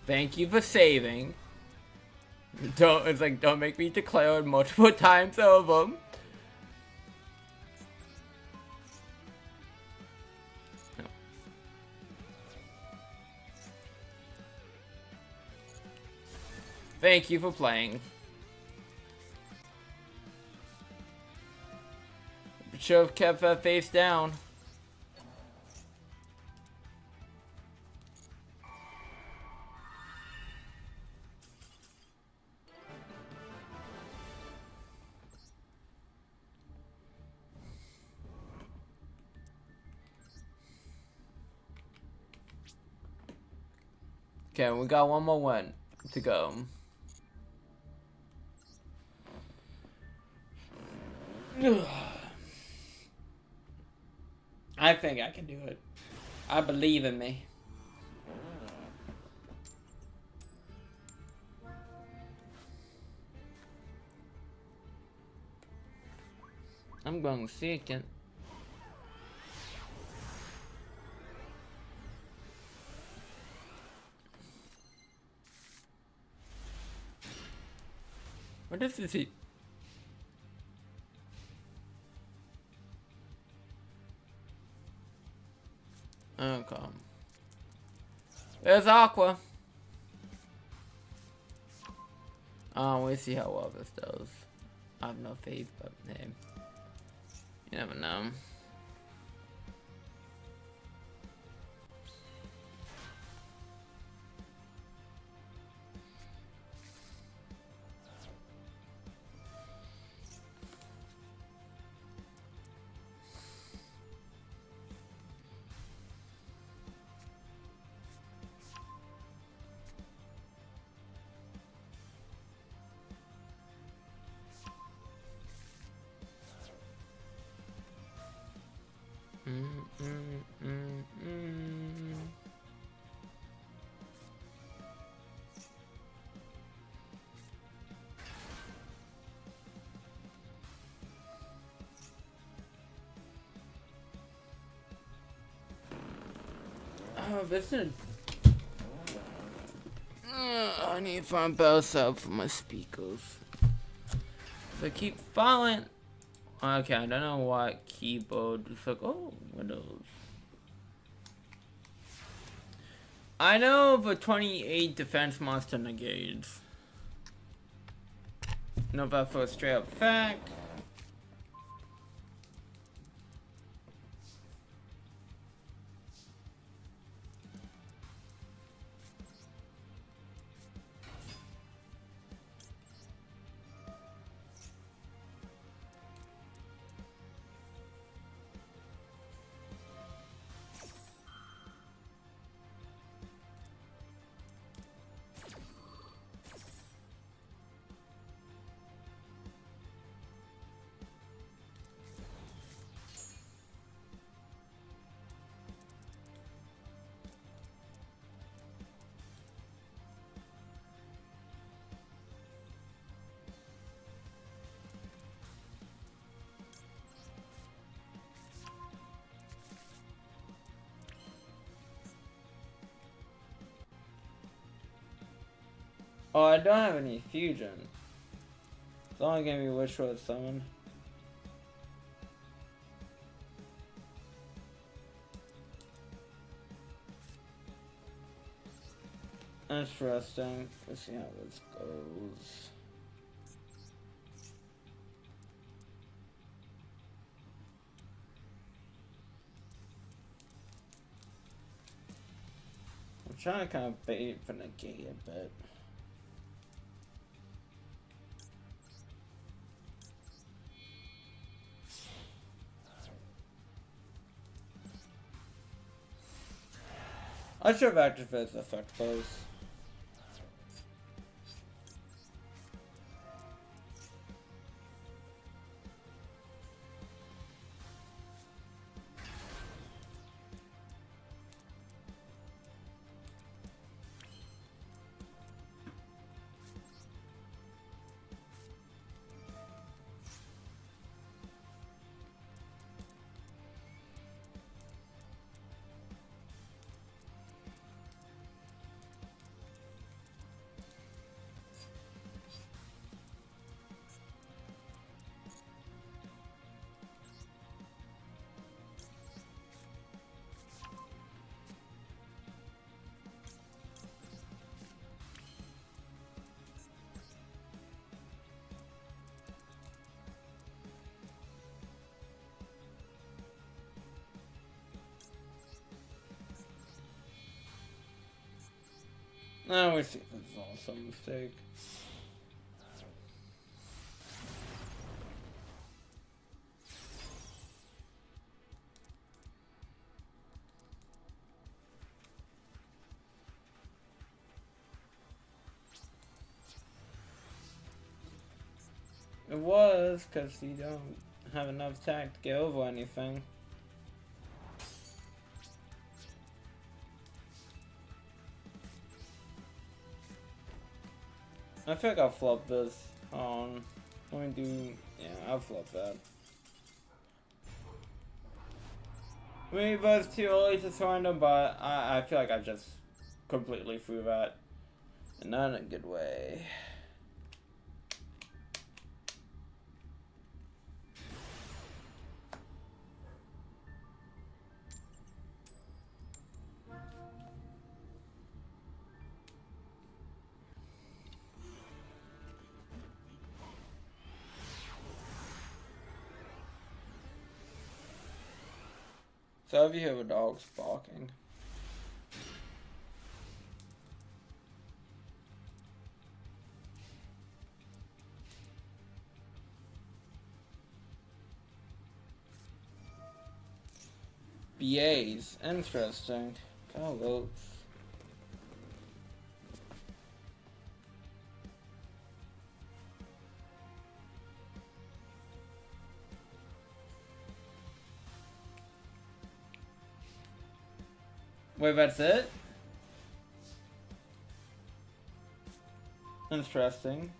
Thank you for saving. Don't make me declare it multiple times over. No. Thank you for playing. Should have kept that face down. Okay, we got one more one to go. I think I can do it. I believe in me. I'm going second. What is this? Okay. There's Aqua. We'll see how well this does. I have no faith, but hey. You never know. Oh, this is. I need to find better setup for my speakers. They keep falling. Okay, I don't know what keyboard. It's like, oh, Windows. I know the 28 defense monster negades. Know that for a straight up fact. Oh, I don't have any fusion. It's only gonna be Wish Road Summon. Interesting. Let's see how this goes. I'm trying to kind of bait for negate a bit. I should have activated the effect close. No, we see this is all some mistake. It was, because you don't have enough tact to get over anything. I think I'll flop this. Let me do. Yeah, I'll flop that. Maybe it was too early to surrender, but I feel like I just completely threw that. And not in a good way. So if you hear a dog's barking. BAs, interesting. Oh, votes. Wait, that's it? Interesting.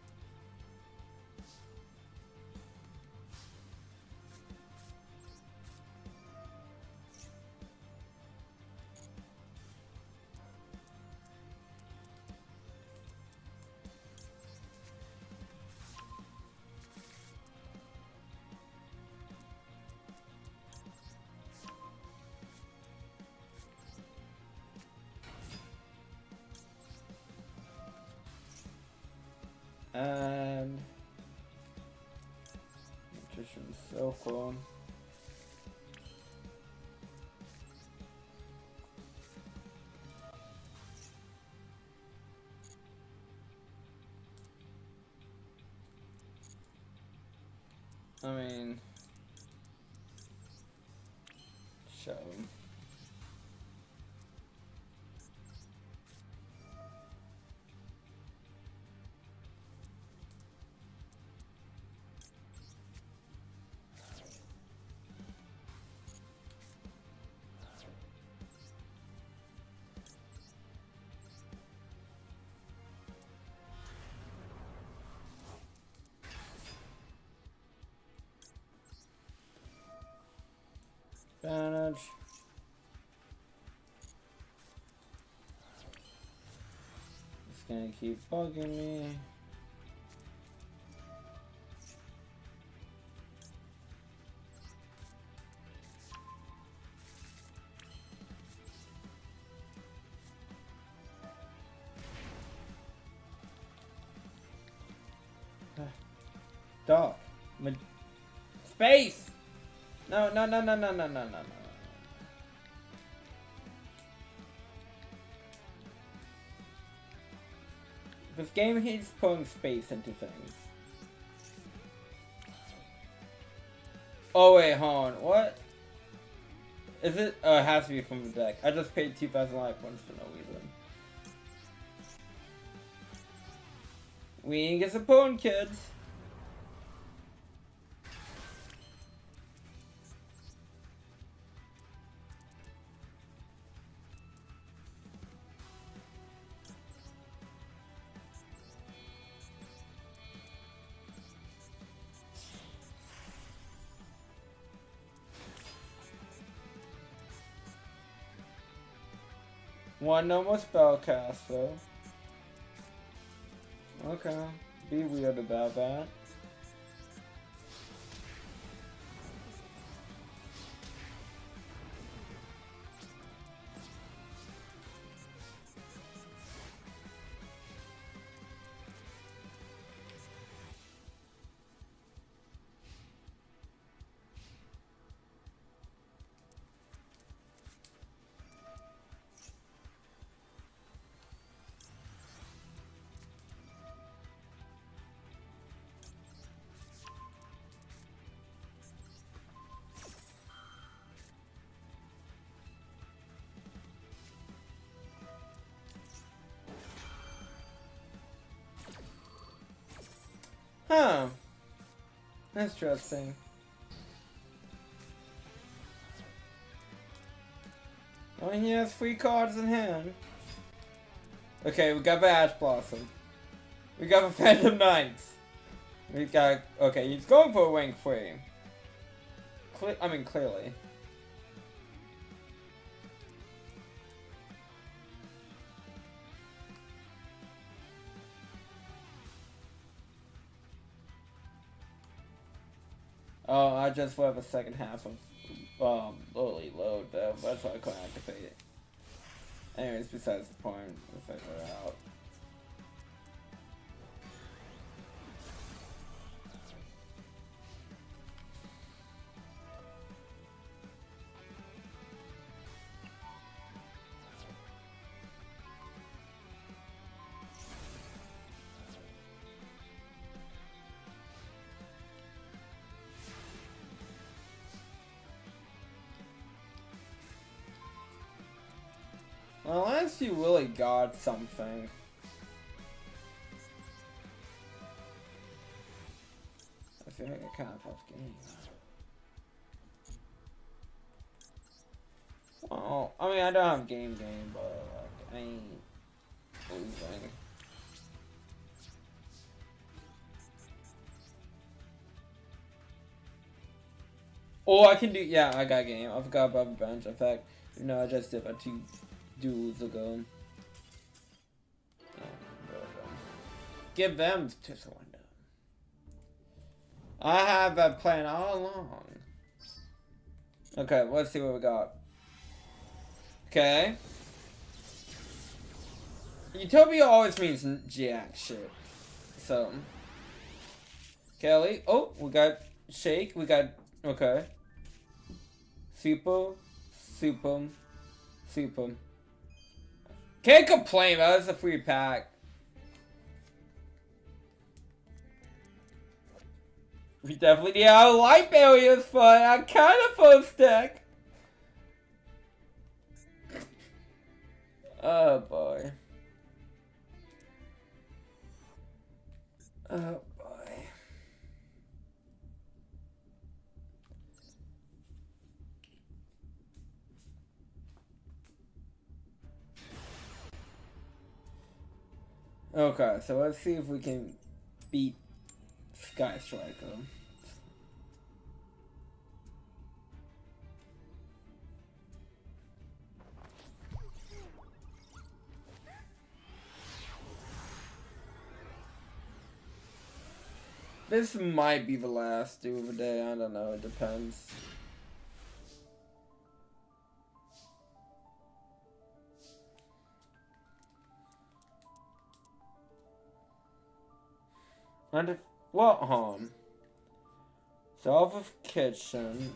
And nutrition circle. I mean, show. Advantage. It's gonna keep bugging me. Dog. Space! No. This game hates pulling space into things. Oh wait, hold on. What? Is it? Oh, it has to be from the deck. I just paid 2,000 life points for no reason. We ain't get some pwn, kids. One no more spellcaster. Okay. Be weird about that. Huh. Interesting. Well, he has 3 cards in hand. Okay, we got the Ash Blossom. We got the Phantom Knights. We got... Okay, he's going for a rank 3. Clearly. Oh, I just have a second half of early load though. That's why I couldn't activate it. Anyways, besides the point, we'll figure it out. unless you really got something. I feel like I kind of have game. Well, I mean, I don't have game, but like, I ain't losing. Oh, I can do, yeah, I got game. I forgot about the bench. In fact, you know, I just did about 2 duels ago. Give them to the window. I have that plan all along. Okay, let's see what we got. Okay. Utopia always means jack shit. So. Kelly. Oh, we got shake. We got. Okay. Super. Can't complain, that was a free pack. We definitely need our light barriers for our Carnival stick. Oh boy. Oh boy. Okay, so let's see if we can beat Sky Striker. This might be the last do of the day, I don't know, it depends. And if what home? Solve of kitchen.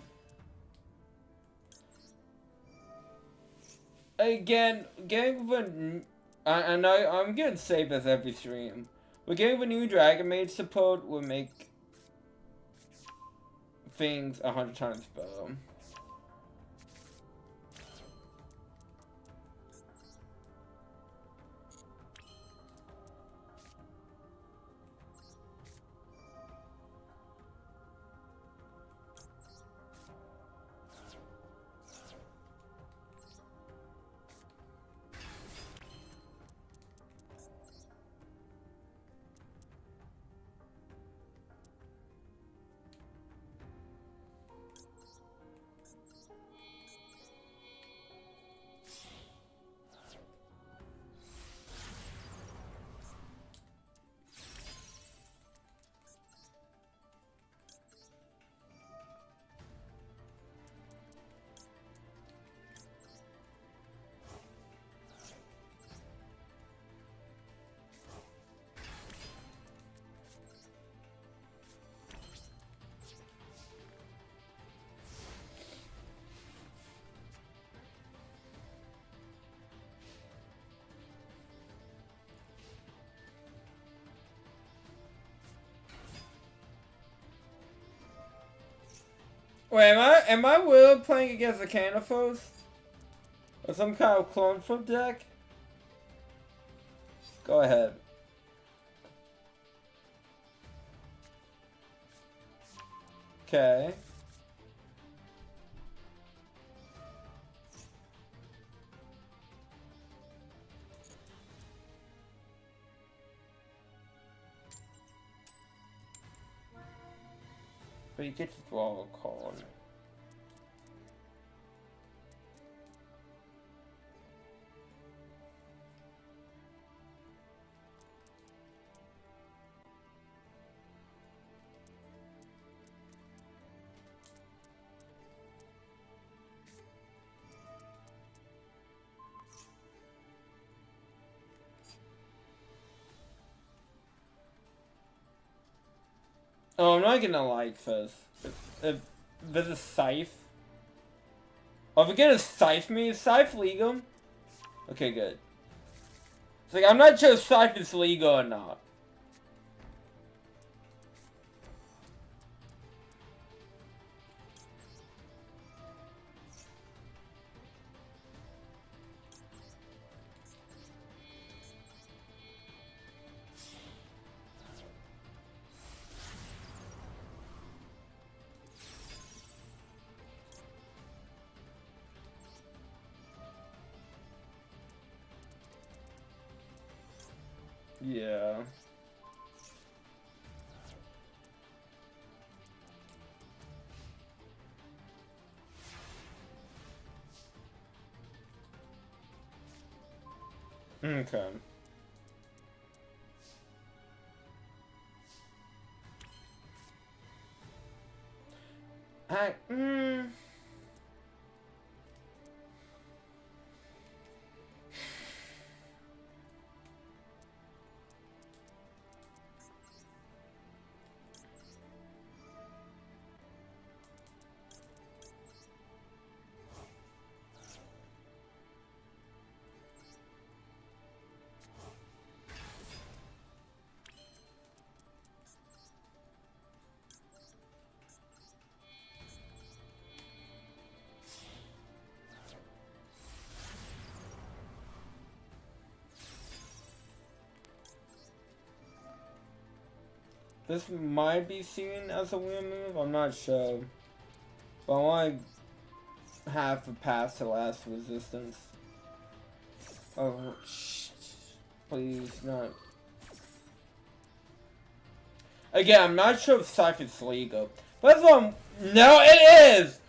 Again, getting the I know I'm gonna say this every stream. But getting the new Dragon Maid support will make things 100 times better. Wait, am I really playing against the Canifos? Or some kind of clone from deck? Go ahead. Okay. But you get to draw a card. Oh, I'm not gonna like this. If there's a scythe. Oh, if we're gonna scythe me, is scythe legal? Okay, good. It's like, I'm not sure if scythe is legal or not. Yeah. Okay. I. This might be seen as a weird move, I'm not sure. But I want to have a pass to last resistance. Oh, please, not. Again, I'm not sure if Cypher's legal. But that's what no, it is!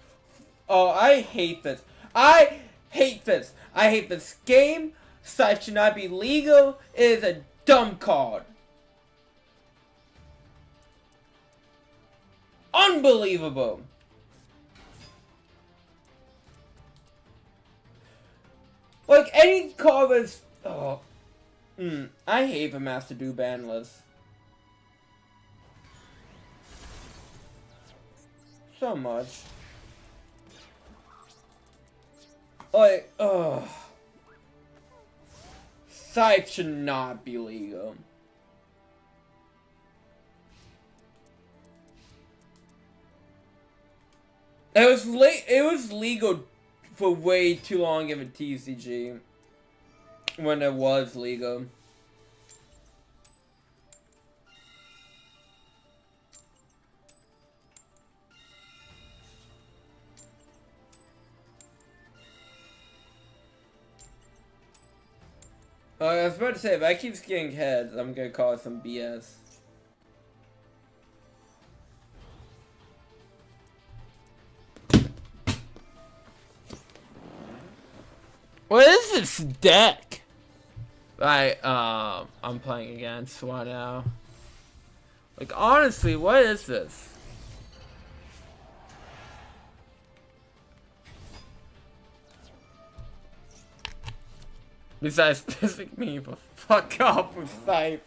Oh, I hate this. I hate this. I hate this game. Cypher should not be legal. It is a dumb card. Unbelievable. Like, any card is... Oh. I hate the Master Do ban list. So much. Like, ugh. Scythe should not be legal. It was legal for way too long in the TCG. When it was legal. I was about to say, if I keep getting heads, I'm gonna call it some BS. What is this deck? I'm playing against one now. Like, honestly, what is this? Besides pissing me the fuck off with Scythe.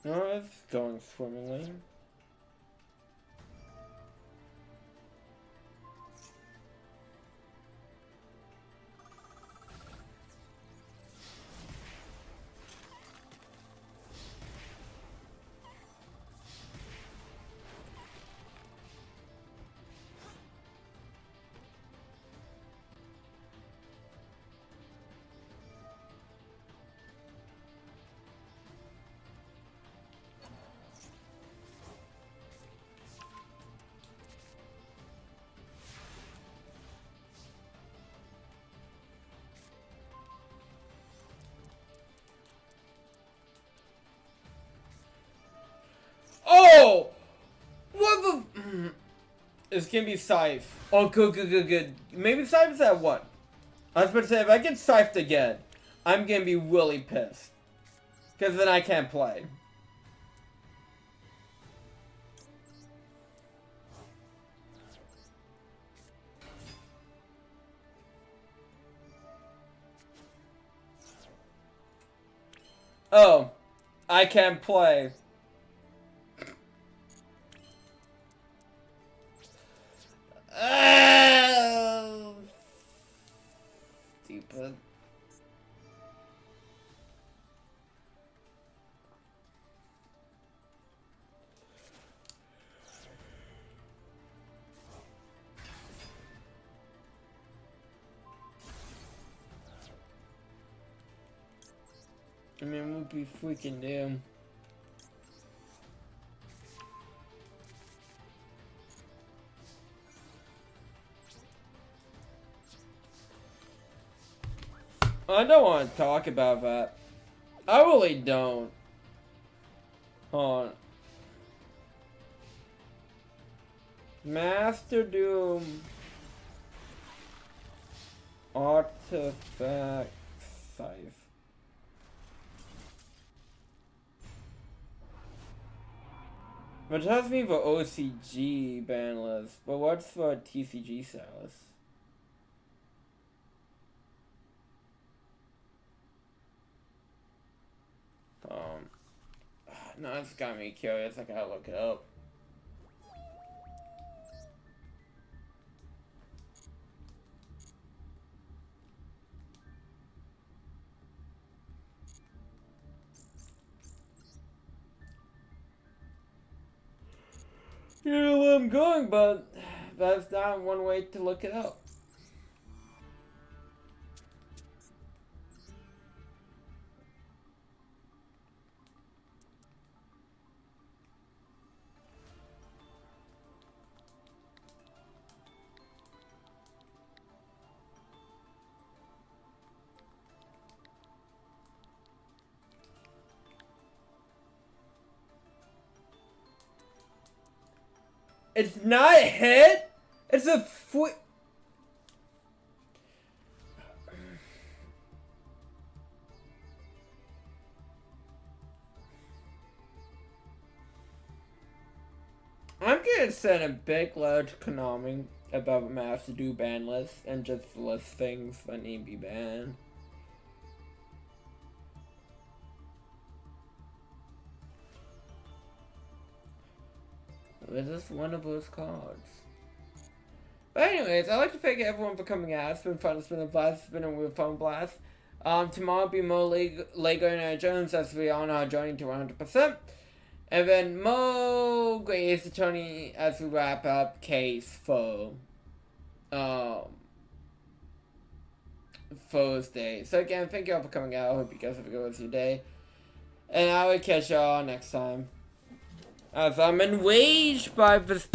Oh, it's going swimmingly. Oh! What the... It's gonna be Scythe. Oh, good. Maybe Scythe's at what? I was about to say, if I get Scythed again, I'm gonna be really pissed. Because then I can't play. Oh, I can't play. Stupid. I mean, what we freaking do? I don't want to talk about that. I really don't. Hold on. Master Doom. Artifact Scythe. Which has me for OCG ban list, but what's for TCG sales? No, it's got me curious. I gotta look it up. You know where I'm going, but that's not one way to look it up. It's not a hit. It's a I'm gonna send a big letter to Konami about a Master Do ban list and just list things that need to be banned. This is one of those cards. But anyways, I'd like to thank everyone for coming out. It's been fun, it's been a blast, it's been a real fun blast. Tomorrow will be more Lego Indiana Jones as we on our journey to 100%. And then more Great Ace Attorney as we wrap up case for Thursday. So again, thank you all for coming out. I hope you guys have a good rest of your day. And I will catch y'all next time. As I'm enraged by this